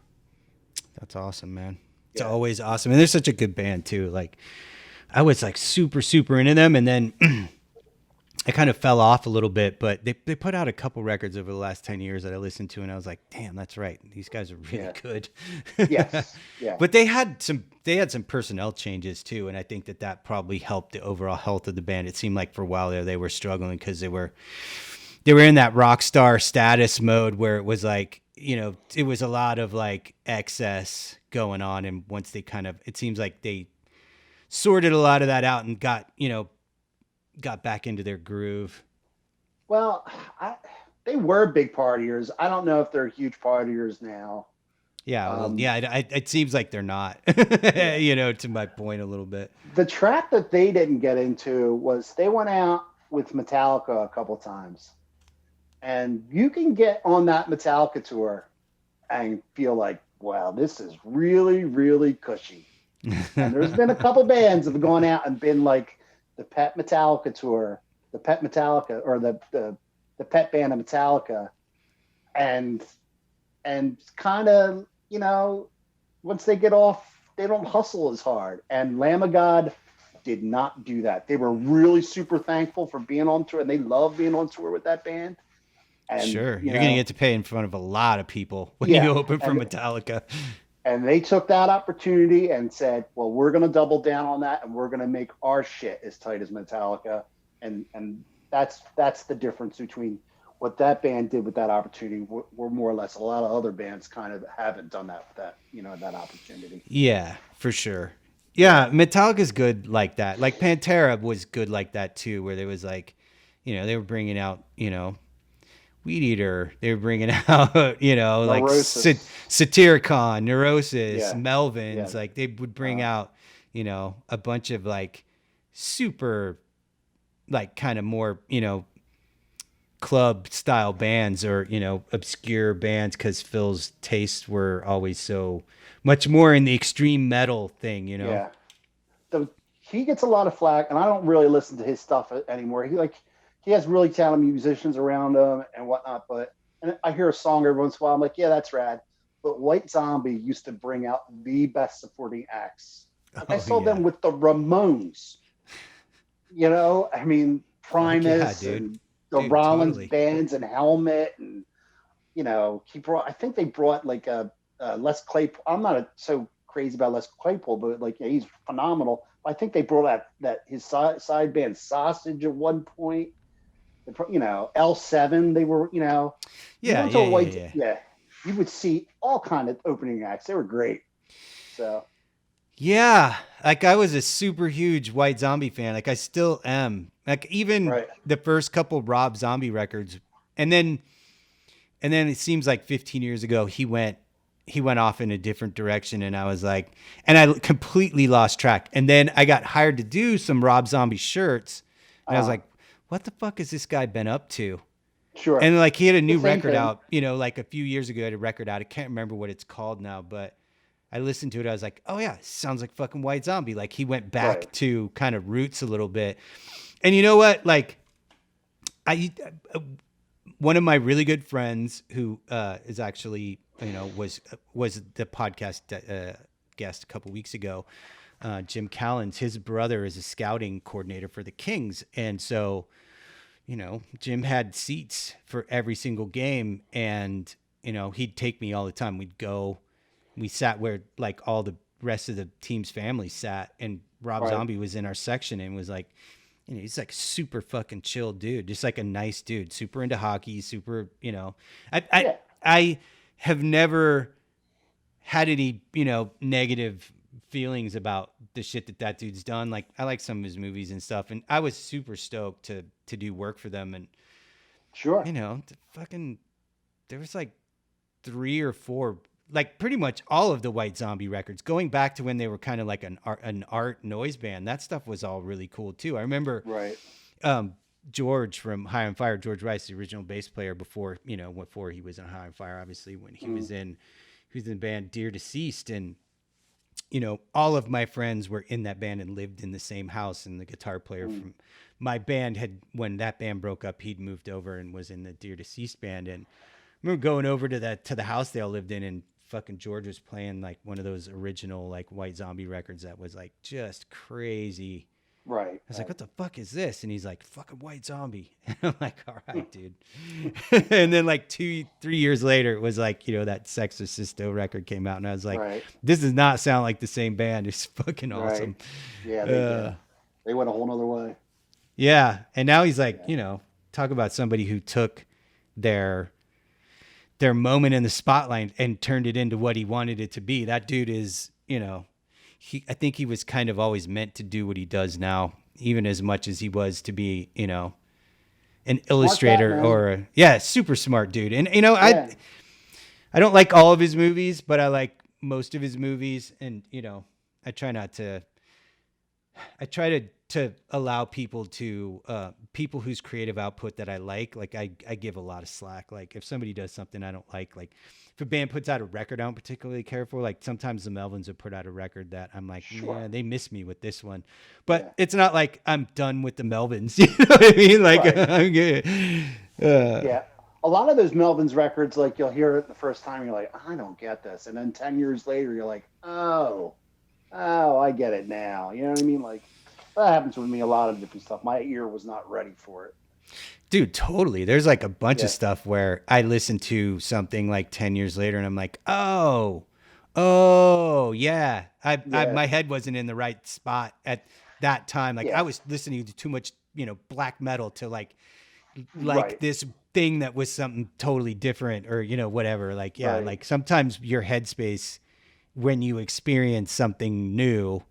That's awesome, man. It's always awesome, and they're such a good band too. Like, I was super, super into them, and then I kind of fell off a little bit, but they put out a couple records over the last 10 years that I listened to, and I was like, damn, that's right. These guys are really good. Yes. Yeah. But they had some personnel changes too, and I think that probably helped the overall health of the band. It seemed like for a while there they were struggling because they were in that rock star status mode where it was like, it was a lot of like excess going on, and once they it seems like they sorted a lot of that out and got back into their groove. Well, they were big partiers. I don't know if they're huge partiers now. Yeah, it seems like they're not, to my point a little bit. The track that they didn't get into was they went out with Metallica a couple times. And you can get on that Metallica tour and feel like, wow, this is really, really cushy. And there's been a couple bands that have gone out and been like the Pet Metallica tour, the Pet Metallica, or the Pet band of Metallica, and kind of once they get off, they don't hustle as hard. And Lamb of God did not do that. They were really super thankful for being on tour, and they love being on tour with that band. And, sure, you're gonna get to play in front of a lot of people when you open for Metallica. And they took that opportunity and said, well, we're going to double down on that, and we're going to make our shit as tight as Metallica. And that's the difference between what that band did with that opportunity. We're more or less, a lot of other bands kind of haven't done that with that opportunity. Yeah, for sure. Yeah, Metallica's good like that. Like Pantera was good like that too, where there was like, they were bringing out, Weedeater, they were bringing out, like Satyricon, Neurosis, Melvins. Like they would bring out, a bunch of like super, like kind of more, club style bands or, you know, obscure bands, because Phil's tastes were always so much more in the extreme metal thing, you know? Yeah. He gets a lot of flack, and I don't really listen to his stuff anymore. He has really talented musicians around him and whatnot, but and I hear a song every once in a while. I'm like, yeah, that's rad. But White Zombie used to bring out the best supporting acts. Like I Oh, saw yeah. them with the Ramones. You know, I mean Fuck yeah, Primus dude. and the Dude, Rollins totally. bands and Helmet, and you know, I think they brought like Les Claypool. I'm not so crazy about Les Claypool, but like yeah, he's phenomenal. I think they brought out that his side band Sausage at one point. You know, L7. They were, you know, you Yeah, went to yeah, a yeah, white, yeah. yeah, you would see all kind of opening acts. They were great. So Yeah, like I was a super huge White Zombie fan. Like I still am. Like even right, the first couple Rob Zombie records, and then it seems like 15 years ago he went off in a different direction, and I was like, and I completely lost track. And then I got hired to do some Rob Zombie shirts, and I was uh, like, what the fuck has this guy been up to? sure, And like he had a the new same record thing. out, you know, like a few years ago. He had a record out. I can't remember what it's called now, but I listened to it. I was like, oh yeah, sounds like fucking White Zombie. Like he went Right. back to kind of roots a little bit. And you know what? Like I, one of my really good friends who is actually, you know, was the podcast guest a couple weeks ago, Jim Callens. His brother is a scouting coordinator for the Kings, and so you know, Jim had seats for every single game, and you know, he'd take me all the time. We'd go, we sat where like all the rest of the team's family sat, and Rob Right. Zombie was in our section and was like, you know, he's like super fucking chill dude, just like a nice dude, super into hockey, super, you know, I I Yeah. I have never had any, you know, negative feelings about the shit that dude's done. Like I like some of his movies and stuff, and I was super stoked to do work for them. And Sure. you know, there was like three or four, like pretty much all of the White Zombie records, going back to when they were kind of like an art noise band. That stuff was all really cool too. I remember Right. um, George from High on Fire, George Rice, the original bass player before he was in High on Fire, obviously when Mm. he was in the band Dear Deceased. And you know, all of my friends were in that band and lived in the same house. And the guitar player Mm. from my band when that band broke up, he'd moved over and was in the Dear Deceased band. And I remember going over to the house they all lived in, and fucking George was playing like one of those original like White Zombie records that was like just crazy. Right. I was like, Right. what the fuck is this? And he's like, fucking White Zombie. And I'm like, all Mm. right, dude. And then like 2, 3 years later, it was like, you know, that Sexorcisto record came out. And I was like, Right. this does not sound like the same band. It's fucking Right. awesome. Yeah, they did. Uh, They went a whole nother way. yeah. And now he's like, Yeah. you know, talk about somebody who took their moment in the spotlight and turned it into what he wanted it to be. That dude is, you know, I think he was kind of always meant to do what he does now, even as much as he was to be, you know, an Smart cat, illustrator man. or yeah, super smart dude. And you know, Yeah. I don't like all of his movies, but I like most of his movies. And you know, I try not to. I try to allow people whose creative output that I like I give a lot of slack. Like if somebody does something I don't like if a band puts out a record I don't particularly care for, like sometimes the Melvins have put out a record that I'm like, Sure. yeah, they miss me with this one. Yeah. But it's not like I'm done with the Melvins. You know what I mean? Like Right. I'm good. Uh, Yeah. A lot of those Melvins records, like you'll hear it the first time, you're like, I don't get this. And then 10 years later, you're like, oh, I get it now. You know what I mean? Like that happens with me a lot of different stuff. My ear was not ready for it. dude, totally. There's like a bunch of Yeah. stuff where I listen to something like 10 years later and I'm like, oh, yeah. Yeah. My head wasn't in the right spot at that time. Like I Yeah. was listening to too much, you know, black metal to like Right. this thing that was something totally different or, you know, whatever. Like, yeah, Right. like sometimes your headspace when you experience something new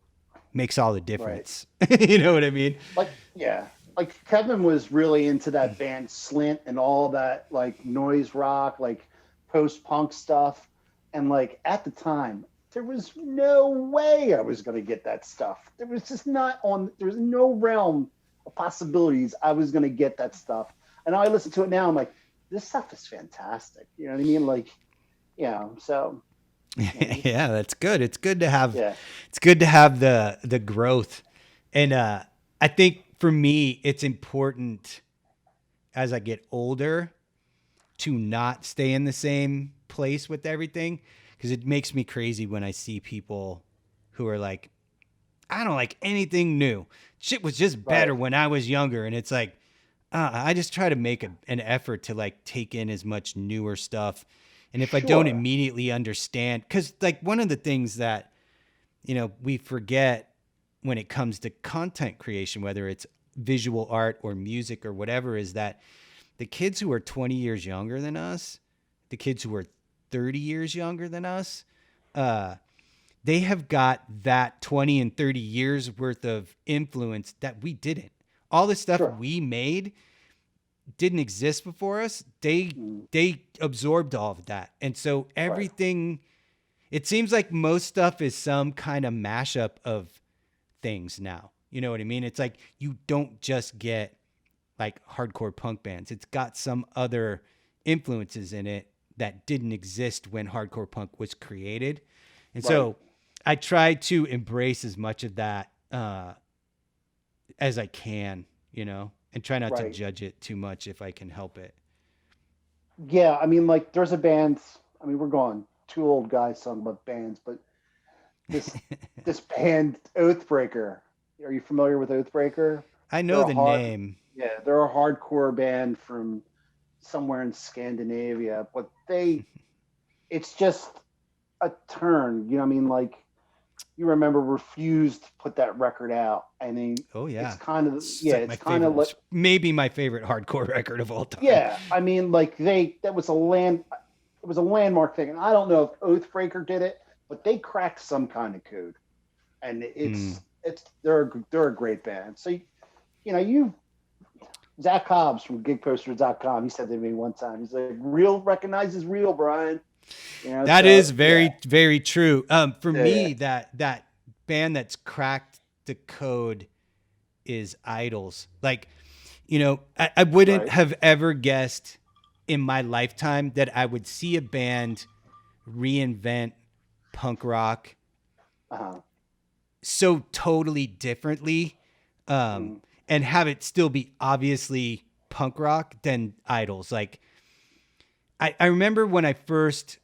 makes all the Right. difference. You know what I mean? Like, yeah. Like Kevin was really into that band Slint and all that like noise rock, like post punk stuff. And like at the time, there was no way I was going to get that stuff. There was no realm of possibilities I was going to get that stuff. And I listen to it now. I'm like, this stuff is fantastic. You know what I mean? Like, so Yeah, that's good. It's good to have. yeah, It's good to have the growth, and I think for me, it's important as I get older to not stay in the same place with everything, because it makes me crazy when I see people who are like, I don't like anything new. Shit was just better right, when I was younger, and it's like, I just try to make an effort to like take in as much newer stuff. And if I don't sure, immediately understand, because like one of the things that, we forget when it comes to content creation, whether it's visual art or music or whatever, is that the kids who are 20 years younger than us, the kids who are 30 years younger than us, uh, they have got that 20 and 30 years worth of influence that we didn't. All the stuff sure, we made didn't exist before us. They mm, they absorbed all of that. And so right, everything, it seems like most stuff is some kind of mashup of things now. You know what I mean? It's like you don't just get like hardcore punk bands. It's got some other influences in it that didn't exist when hardcore punk was created. And right, so I try to embrace as much of that as I can, and try not to right. judge it too much if I can help it. Yeah, I mean, like, there's a band. I mean, we're going two old guys talking about bands, but this this band Oathbreaker. Are you familiar with Oathbreaker? I know They're a the hard, name. yeah, they're a hardcore band from somewhere in Scandinavia, but it's just a turn. You know what I mean? Like, you remember Refused put that record out. I mean, Oh it's yeah. kind of, It's yeah, like it's kind of like, maybe my favorite hardcore record of all time. yeah. I mean, like, that was it was a landmark thing, and I don't know if Oathbreaker did it, but they cracked some kind of code, and Hmm. they're a great band. So you Zach Hobbs from gigposter.com, he said to me one time, he's like, real recognizes real, Brian. That So is yeah, very, very true. For yeah, yeah. me, that band that's cracked the code is Idols. Like, I wouldn't Right. have ever guessed in my lifetime that I would see a band reinvent punk rock Uh-huh. so totally differently, um, Mm, and have it still be obviously punk rock than Idols. Like, I remember when I first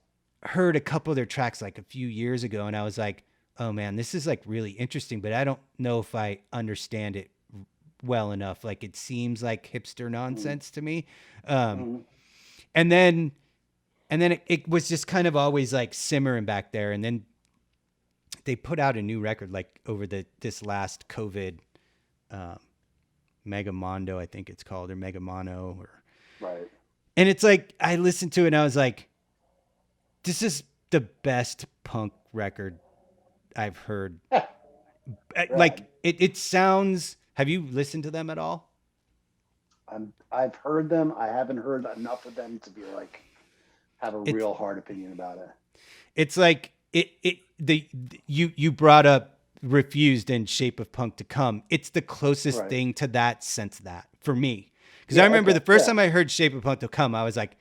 heard a couple of their tracks like a few years ago, and I was like, oh man, this is like really interesting, but I don't know if I understand it well enough. Like, it seems like hipster mm, nonsense to me. Um, mm. and then it was just kind of always like simmering back there. And then they put out a new record like over this last COVID, um, Mega Mondo, I think it's called, or Mega Mono, Right. and it's like I listened to it and I was like, this is the best punk record I've heard. Right. Like it sounds. Have you listened to them at all? I've heard them. I haven't heard enough of them to be like have a It's real hard opinion about it. it's like you brought up Refused and Shape of Punk to Come. It's the closest Right. thing to that since that for me. Because I Yeah. remember Okay. the first Yeah. time I heard Shape of Punk to Come, I was like,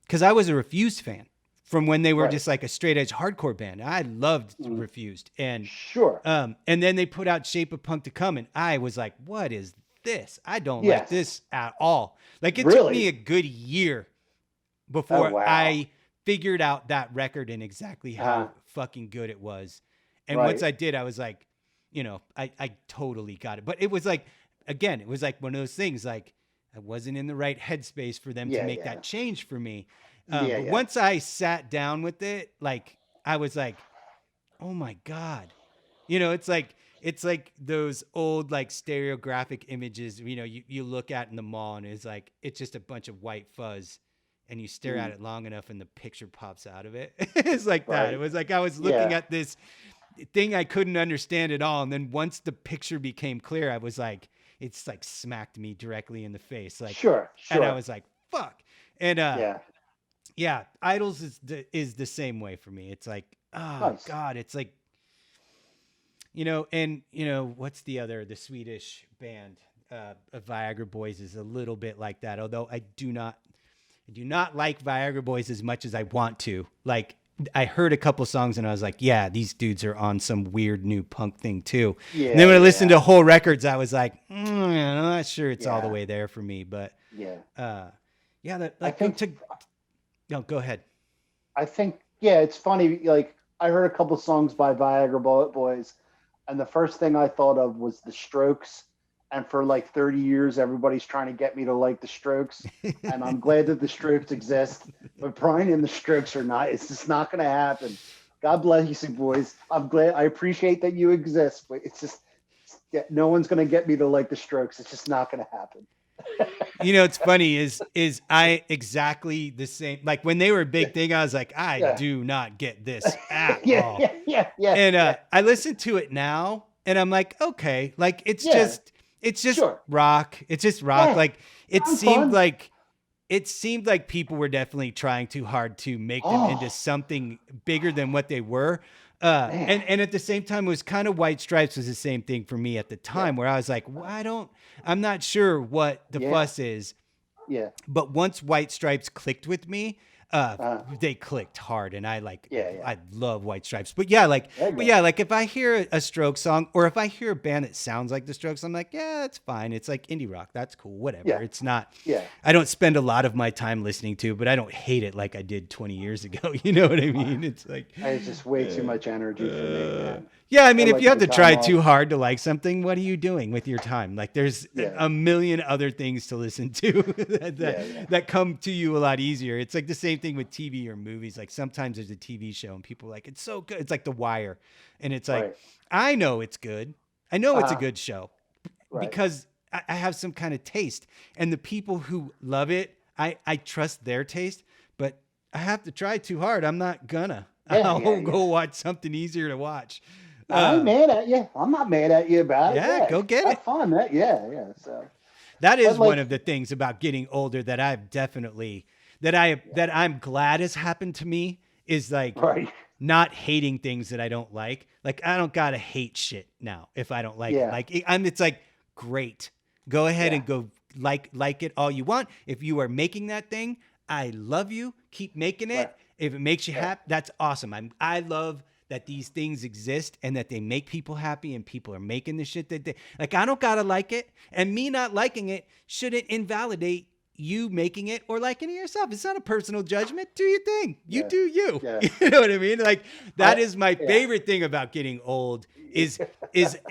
because I was a Refused fan from when they were Right. just like a straight edge hardcore band. I loved Mm. Refused, and Sure. then they put out Shape of Punk to Come, and I was like, what is this? I don't like Yes. this at all. Like, it took me Really. a good year Oh before wow. I figured out that record and exactly Uh, how fucking good it was. And once right. I did, I was like, I totally got it. But it was like, again, it was like one of those things, like I wasn't in the right headspace for them to Yeah. make Yeah. that change for me. Yeah. But Yeah. once I sat down with it, like I was like, oh my God. It's like those old like stereographic images, you look at in the mall and it's just a bunch of white fuzz, and you stare at Mm. it long enough and the picture pops out of it. It's like that. It Right. was like I was looking Yeah. at this thing I couldn't understand at all. And then once the picture became clear, I was like, it's like smacked me directly in the face. Like, Sure. and I Sure. was like, fuck. And Yeah. yeah, Idols is the same way for me. It's like, oh Nice. God, it's like, and what's the Swedish band? Viagra Boys is a little bit like that. Although I do not like Viagra Boys as much as I want to. Like, I heard a couple songs and I was like, yeah, these dudes are on some weird new punk thing too. Yeah, and then when I listened to whole records, I was like, I'm not sure it's all the Yeah. way there for me. But Yeah. I think no, go ahead. I think, it's funny. Like, I heard a couple songs by Viagra Boys, and the first thing I thought of was the Strokes. And for like 30 years, everybody's trying to get me to like the Strokes. And I'm glad that the Strokes exist. But Brian and the Strokes are not. It's just not going to happen. God bless you, boys. I'm glad. I appreciate that you exist. But it's just, no one's going to get me to like the Strokes. It's just not going to happen. You know, it's funny is I exactly the same. Like, when they were a big thing, I was like, I do not get this at all. Yeah. And I listen to it now and I'm like, okay, like it's just Sure. rock. It's just rock. Yeah. Like, it Sounds seemed like people were definitely trying too hard to make them into something bigger than what they were. And at the same time, it was kind of White Stripes was the same thing for me at the time, where I was like, well, I'm not sure what the fuss is. Yeah. But once White Stripes clicked with me, they clicked hard, and I love White Stripes. But like if I hear a Strokes song, or if I hear a band that sounds like the Strokes, I'm like, yeah, that's fine. It's like indie rock. That's cool. Whatever. Yeah. It's not. Yeah. I don't spend a lot of my time listening to, but I don't hate it like I did 20 years ago. You know what I mean? It's like, it's just way too much energy for me, man. Yeah, I mean, if like you have the to try time too off. hard to like something, what are you doing with your time? Like, there's a million other things to listen to that come to you a lot easier. It's like the same thing with TV or movies. Like, sometimes there's a TV show and people are like, it's so good. It's like The Wire. And it's like, I know it's good. I know it's a good show because I have some kind of taste. And the people who love it, I trust their taste, but I have to try too hard. I'm not gonna. I'll go watch something easier to watch. I'm mad at you. I'm not mad at you about it. Yeah, go get it. Have fun. So that is one of the things about getting older that I've definitely that I'm glad has happened to me is like not hating things that I don't like. Like, I don't gotta hate shit now if I don't like it. Like, it's like, great. Go ahead and go like it all you want. If you are making that thing, I love you. Keep making it. If it makes you happy, that's awesome. I love that these things exist and that they make people happy and people are making the shit that they like. I don't gotta like it, and me not liking it shouldn't invalidate you making it or liking it yourself. It's not a personal judgment. Do your thing. You do you. You know what I mean? Like, that is my favorite thing about getting old is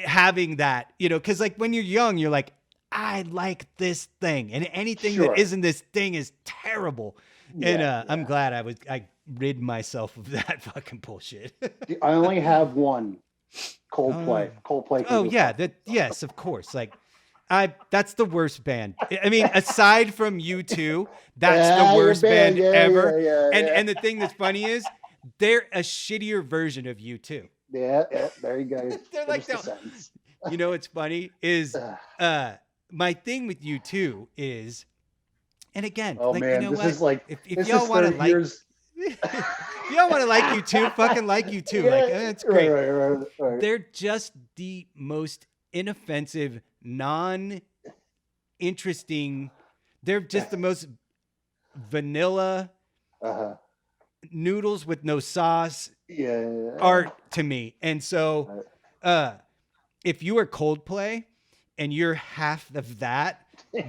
having that, you know, because like when you're young, you're like, I like this thing, and anything that isn't this thing is terrible. And I'm glad I rid myself of that fucking bullshit. I only have one. Coldplay. Coldplay. Oh yeah, yes, of course. Like, that's the worst band. I mean, aside from U2, that's the worst band ever. And the thing that's funny is they're a shittier version of U2. Yeah, there you go. They're like, you know what's funny is my thing with U2 is, and again, oh like, man, you know this is like if y'all want to like if y'all want to like U2, fucking like U2. Like, that's great. Right. They're just the most inoffensive, non-interesting. They're just the most vanilla noodles with no sauce art to me. And so if you are Coldplay and you're half of that,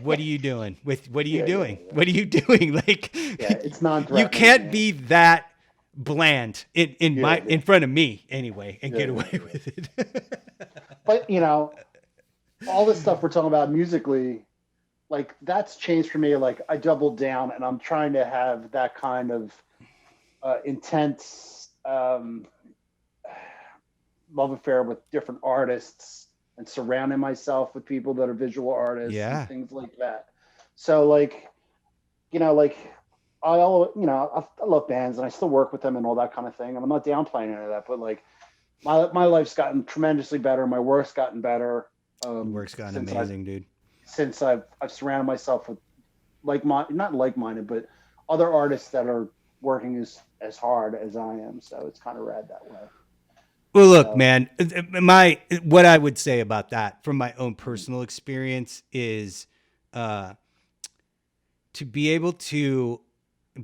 what are you doing? What are you doing? What are you doing? Like, it's non-threatening. You can't be that bland in front of me anyway and get away with it. But you know, all this stuff we're talking about musically, like, that's changed for me. Like, I doubled down and I'm trying to have that kind of intense love affair with different artists and surrounding myself with people that are visual artists and things like that. So like, you know, like I love bands and I still work with them and all that kind of thing. And I'm not downplaying any of that, but like my life's gotten tremendously better. My work's gotten better. Work's gotten amazing, dude. Since I've surrounded myself with not like-minded, but other artists that are working as hard as I am. So it's kind of rad that way. Well, look, So, man, what I would say about that from my own personal experience is uh, to be able to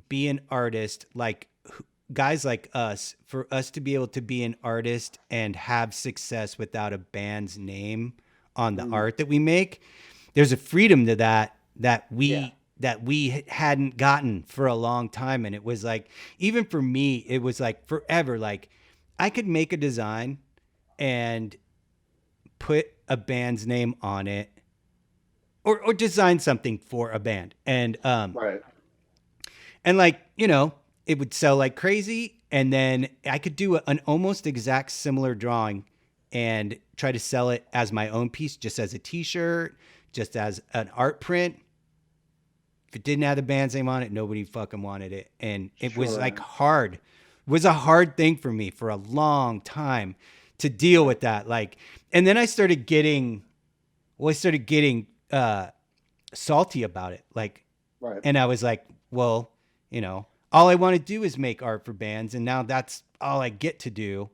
be an artist, like guys like us, for us to be able to be an artist and have success without a band's name on the art that we make. There's a freedom to that yeah, that we hadn't gotten for a long time. And it was like, even for me, it was like forever. Like I could make a design and put a band's name on it, or design something for a band. right, And like, it would sell like crazy. And then I could do an almost exact similar drawing and try to sell it as my own piece, just as a t-shirt, just as an art print. If it didn't have the band's name on it, nobody fucking wanted it. And it was like hard. It was a hard thing for me for a long time to deal with that. Like, and then I started getting salty about it. Like, right, and I was like, well, all I want to do is make art for bands. And now that's all I get to do.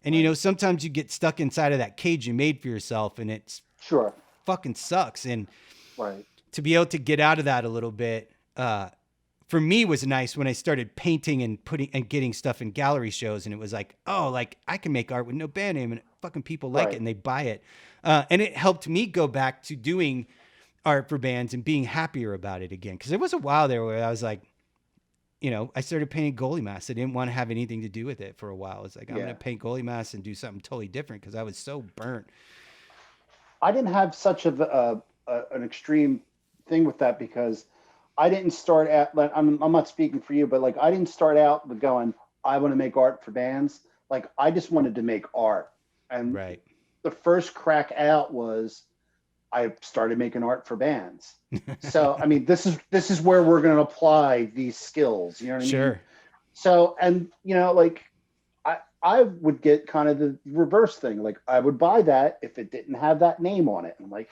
And, sometimes you get stuck inside of that cage you made for yourself, and it's sure, fucking sucks. And right, to be able to get out of that a little bit, for me was nice when I started painting and getting stuff in gallery shows. And it was like, oh, like I can make art with no band name, and fucking people like it and they buy it. And it helped me go back to doing art for bands and being happier about it again. Cause there was a while there where I was like, I started painting goalie masks. I didn't want to have anything to do with it for a while. It's like, I'm going to paint goalie masks and do something totally different, cause I was so burnt. I didn't have such an extreme thing with that, because I didn't start at, like, I'm not speaking for you, but like, I didn't start out with going, I want to make art for bands. Like, I just wanted to make art. And Right. the first crack out was I started making art for bands. So, I mean, this is where we're going to apply these skills. You know what I mean? Sure. So, and, like, I would get kind of the reverse thing. Like, I would buy that if it didn't have that name on it. And I'm like,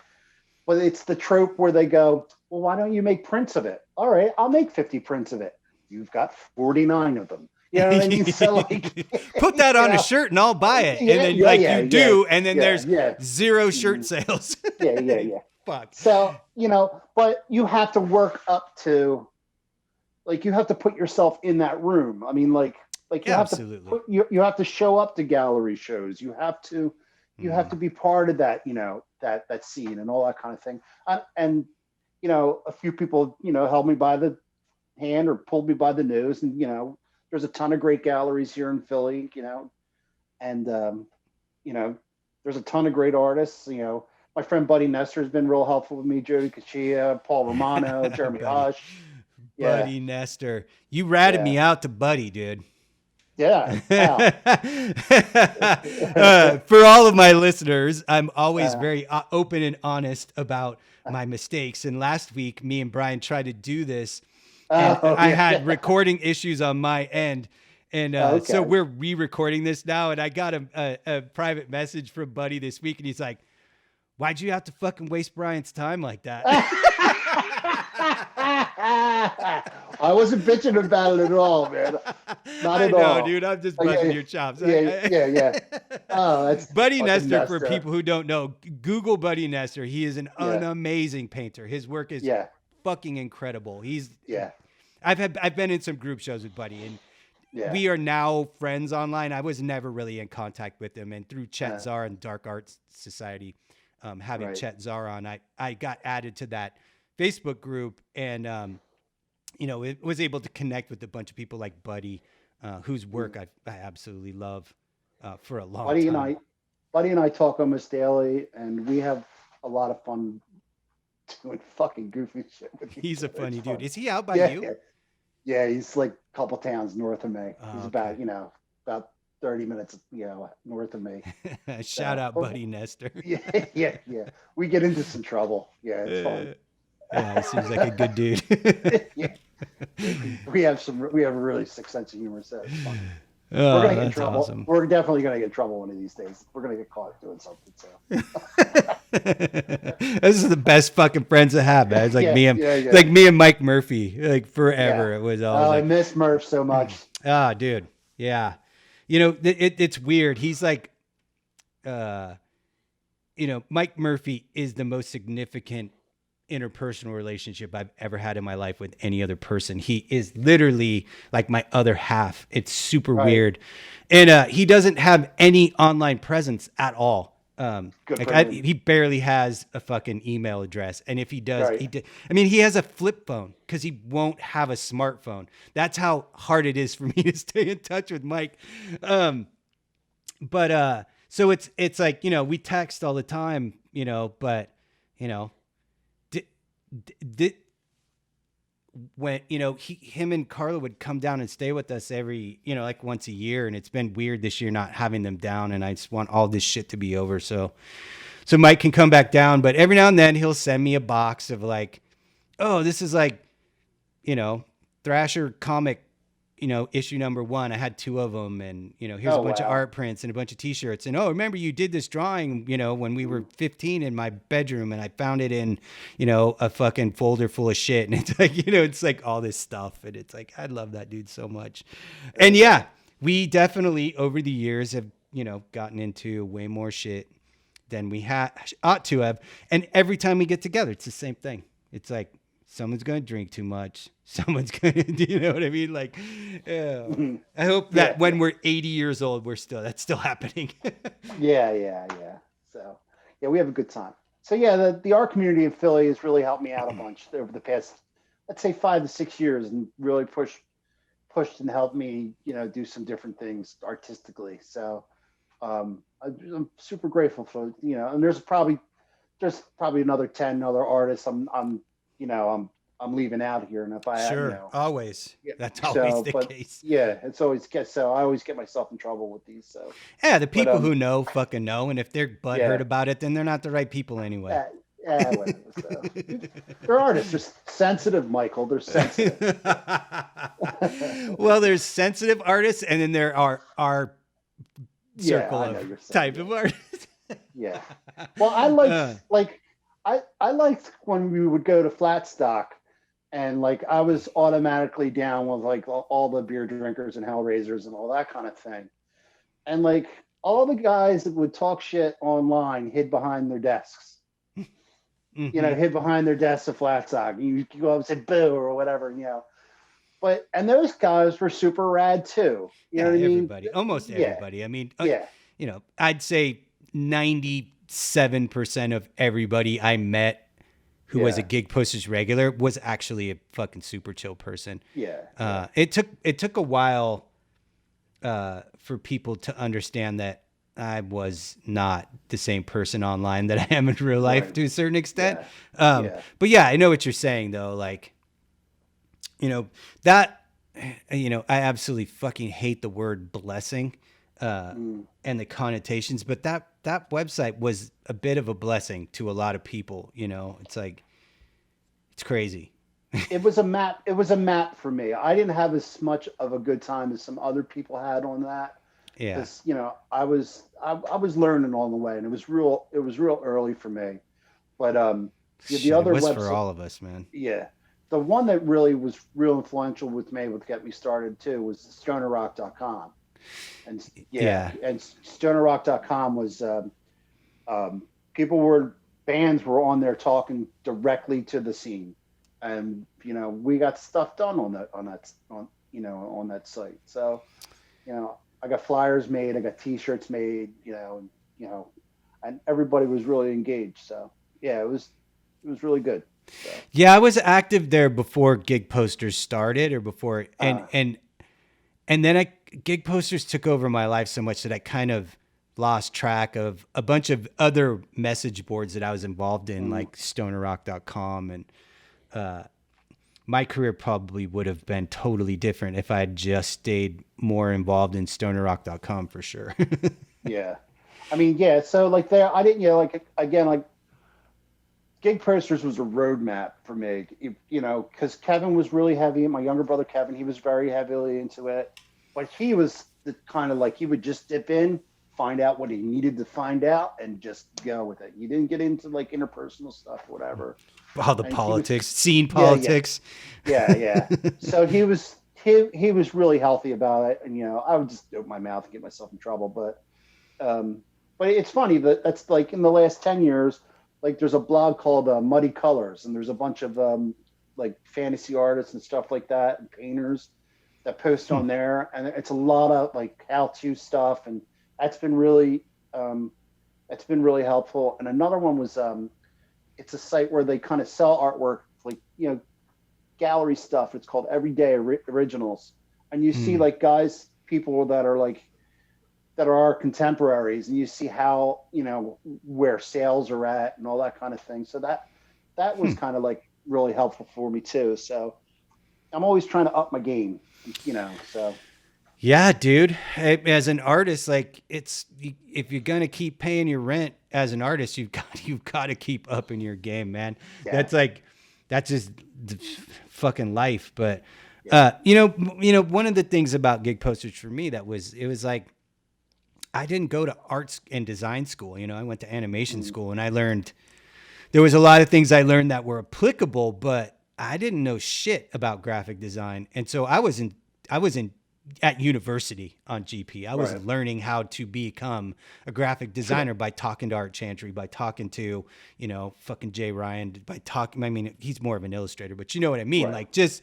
well, it's the trope where they go, well, why don't you make prints of it? All right, I'll make 50 prints of it. You've got 49 of them. You know what I mean? So, like, put that on a shirt and I'll buy it. Yeah, and then you do, and then there's zero shirt sales. Yeah. Fuck. So, but you have to work up to, like, you have to put yourself in that room. I mean, like you have absolutely. you have to show up to gallery shows. You have to be part of that, that scene and all that kind of thing. And a few people, held me by the hand or pulled me by the nose, and there's a ton of great galleries here in Philly, and there's a ton of great artists. My friend Buddy Nestor has been real helpful with me, Jody Kachia, Paul Romano, Jeremy Hush. Buddy Nestor. You ratted me out to Buddy, dude. Yeah. For all of my listeners, I'm always very open and honest about my mistakes. And last week, me and Brian tried to do this, and I had recording issues on my end. And so we're re-recording this now. And I got a private message from Buddy this week, and he's like, why'd you have to fucking waste Brian's time like that? I wasn't bitching about it at all, man. Not at all. I know, dude. I'm just busting your chops. Yeah. Oh, that's Buddy Nestor. For people who don't know, Google Buddy Nestor. He is an amazing painter. His work is fucking incredible. I've been in some group shows with Buddy, and we are now friends online. I was never really in contact with him, and through Chet Zar and Dark Arts Society, having Chet Zar on, I got added to that Facebook group, and it was able to connect with a bunch of people like Buddy, whose work I absolutely love for a long time. Buddy and I talk almost daily, and we have a lot of fun doing fucking goofy shit with each He's a other. funny It's dude. fun. Is he out by you? Yeah, he's like a couple towns north of me. Oh, He's okay. about 30 minutes, north of me. Shout out Buddy Nestor. Yeah. We get into some trouble. Yeah, it's fun. Yeah, he seems like a good dude. Yeah. We have a really sick sense of humor, so it's fun. Oh, We're gonna get in that's trouble. awesome. We're definitely gonna get in trouble one of these days. We're gonna get caught doing something. So this is the best fucking friends to have, man. It's like like me and Mike Murphy, like forever. It was always. I miss Murph so much. Ah, dude. Yeah. You know, it's weird. He's like, Mike Murphy is the most significant interpersonal relationship I've ever had in my life with any other person. He is literally like my other half. It's super weird. And he doesn't have any online presence at all. He barely has a fucking email address. And if he does, he has a flip phone because he won't have a smartphone. That's how hard it is for me to stay in touch with Mike. So it's like, we text all the time, but when him and Carla would come down and stay with us every like once a year, and it's been weird this year not having them down, and I just want all this shit to be over so Mike can come back down. But every now and then he'll send me a box of like, oh, this is like Thrasher comic issue number 1. I had 2 of them, and here's a bunch of art prints and a bunch of t-shirts, and remember you did this drawing when we were 15 in my bedroom, and I found it in a fucking folder full of shit, and it's like it's like all this stuff, and it's like I love that dude so much. And yeah, we definitely over the years have gotten into way more shit than we ought to have, and every time we get together it's the same thing. It's like someone's going to drink too much. Someone's going to, you know what I mean? Like, I hope that when we're 80 years old, that's still happening. Yeah. So, yeah, we have a good time. So, yeah, the art community in Philly has really helped me out a bunch over the past, let's say 5 to 6 years, and really pushed and helped me, do some different things artistically. So, I'm super grateful for, and there's probably another 10 other artists I'm leaving out here, and if I always that's always the case. Yeah, it's always so I always get myself in trouble with these. So yeah, the people who know fucking know, and if they're butthurt about it, then they're not the right people anyway. Whatever, so. They're artists. They're sensitive, Michael. They're sensitive. Well, there's sensitive artists, and then there are our circle of type of artists. Yeah. Well, I I liked when we would go to Flat Stock, and like I was automatically down with like all the beer drinkers and Hellraisers and all that kind of thing. And like all the guys that would talk shit online hid behind their desks. Hid behind their desks at Flat Stock. You go up and say boo or whatever, and those guys were super rad too. You know what I mean? Everybody, almost everybody. I mean, I'd say 97% of everybody I met who was a Gig Posters regular was actually a fucking super chill person. Yeah. It took a while for people to understand that I was not the same person online that I am in real life to a certain extent. But yeah, I know what you're saying though. Like, that, I absolutely fucking hate the word blessing and the connotations, but that website was a bit of a blessing to a lot of people. It's like, it's crazy. It was a map. It was a map for me. I didn't have as much of a good time as some other people had on that. Yeah. I was learning on the way, and it was real early for me. But the other was website for all of us, man. Yeah. The one that really was real influential with me, with get me started too, was stonerrock.com. And and stonerrock.com was bands were on there talking directly to the scene, and we got stuff done on that site. So I got flyers made, I got t-shirts made, and everybody was really engaged. So yeah, it was really good. So. Yeah, I was active there before Gig Posters started, or before, and then Gig Posters took over my life so much that I kind of lost track of a bunch of other message boards that I was involved in, like stonerrock.com, and my career probably would have been totally different if I had just stayed more involved in stonerrock.com for sure. Yeah. I mean, yeah. So like there, I didn't, Gig Posters was a roadmap for me, because Kevin was really heavy. My younger brother, Kevin, he was very heavily into it, but he was the kind of like, he would just dip in, find out what he needed to find out, and just go with it. He didn't get into like interpersonal stuff, whatever. All the politics, scene politics. Yeah. So he was he was really healthy about it, and I would just open my mouth and get myself in trouble. But it's funny that's like in the last 10 years, like there's a blog called Muddy Colors, and there's a bunch of like fantasy artists and stuff like that, and painters that post on there, and it's a lot of like how-to stuff, and that's been really helpful. And another one was it's a site where they kind of sell artwork, like gallery stuff. It's called Everyday Originals, and you see like people that are our contemporaries, and you see how where sales are at and all that kind of thing. So that was kind of like really helpful for me too. So I'm always trying to up my game, so. Yeah, dude. As an artist, like if you're gonna keep paying your rent as an artist, you've got to keep upping your game, man. Yeah. That's just the fucking life. But one of the things about gig posters for me it was like I didn't go to arts and design school. I went to animation school, and there was a lot of things I learned that were applicable, but I didn't know shit about graphic design. And so I was at university on GP. I was learning how to become a graphic designer by talking to Art Chantry, by talking to, fucking Jay Ryan, he's more of an illustrator, but you know what I mean? Right. Like just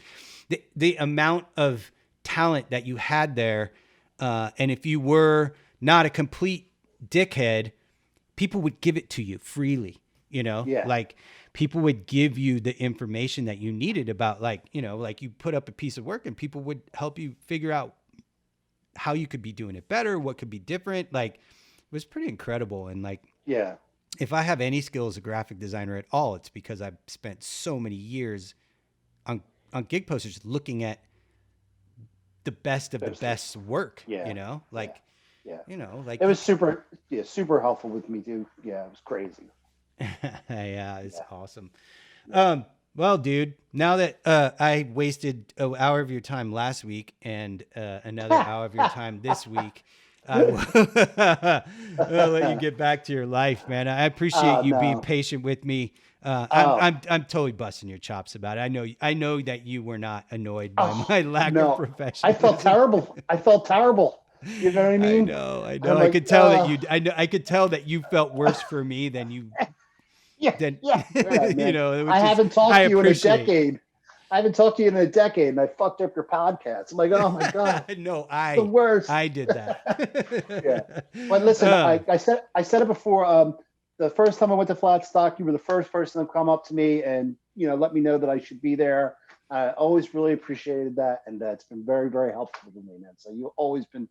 the amount of talent that you had there. And if you were not a complete dickhead, people would give it to you freely, like people would give you the information that you needed about like you put up a piece of work and people would help you figure out how you could be doing it better, what could be different. Like it was pretty incredible. And like, yeah, if I have any skill as a graphic designer at all, it's because I've spent so many years on gig posters looking at the best of the best work, like, like it was super helpful with me too. Yeah. It was crazy. Yeah, it's awesome. Well, dude, now that I wasted an hour of your time last week and another hour of your time this week, I'll let you get back to your life, man. I appreciate you being patient with me. I'm totally busting your chops about it. I know that you were not annoyed by my lack of professionalism. I felt terrible. You know what I mean? I know. I could tell that I could tell that you felt worse for me than you. I haven't talked to you in a decade. And I fucked up your podcast. I'm like, oh my God. No, the worst. I did that. But listen, I said it before. The first time I went to Flatstock, you were the first person to come up to me and let me know that I should be there. I always really appreciated that, and it's been very, very helpful to me, man. So you've always been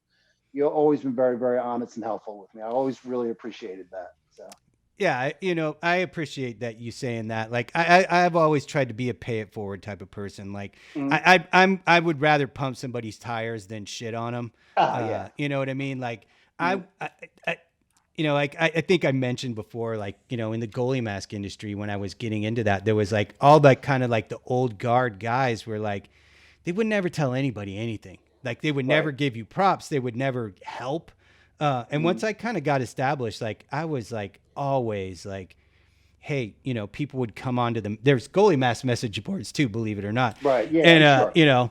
very, very honest and helpful with me. I always really appreciated that. So. Yeah, I appreciate that you saying that. Like, I've always tried to be a pay it forward type of person. Like, I would rather pump somebody's tires than shit on them. Yeah. You know what I mean? Like, I think I mentioned before, like, in the goalie mask industry, when I was getting into that, there was like all that kind of like the old guard guys were like, they would never tell anybody anything. Like they would never give you props. They would never help. And once I kind of got established, like I was like always like, hey, people would come onto them. There's goalie mask message boards too, believe it or not. Right. Yeah. And,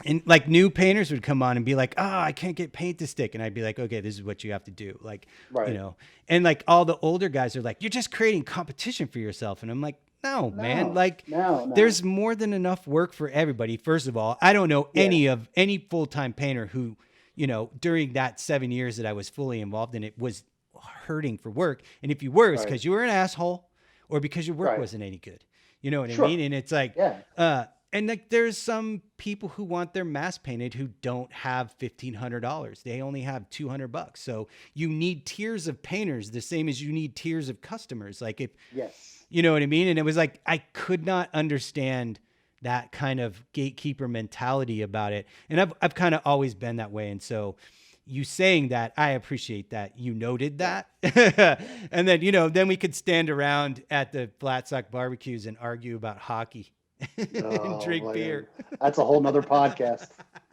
and like new painters would come on and be like, I can't get paint to stick. And I'd be like, okay, this is what you have to do. Like, and like all the older guys are like, you're just creating competition for yourself. And I'm like, no, man, like there's more than enough work for everybody. First of all, I don't know any full-time painter who, during that 7 years that I was fully involved in it was hurting for work. And if you were, it's because you were an asshole or because your work wasn't any good. You know what I mean? And it's like, and like, there's some people who want their mask painted who don't have $1,500. They only have $200. So you need tiers of painters, the same as you need tiers of customers. Like if, you know what I mean? And it was like, I could not understand that kind of gatekeeper mentality about it. And I've kind of always been that way. And so you saying that, I appreciate that you noted that. And then, then we could stand around at the Flat Sock barbecues and argue about hockey. And drink beer. That's a whole nother podcast.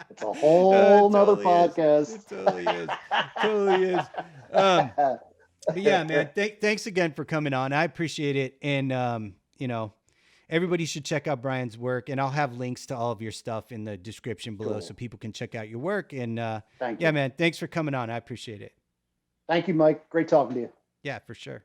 It's a whole nother podcast. It totally is. Totally is. But yeah, man, thanks again for coming on. I appreciate it. And, everybody should check out Brian's work, and I'll have links to all of your stuff in the description below Cool. so people can check out your work. And Thank yeah, you. man, thanks for coming on. I appreciate it. Thank you, Mike. Great talking to you. Yeah, for sure.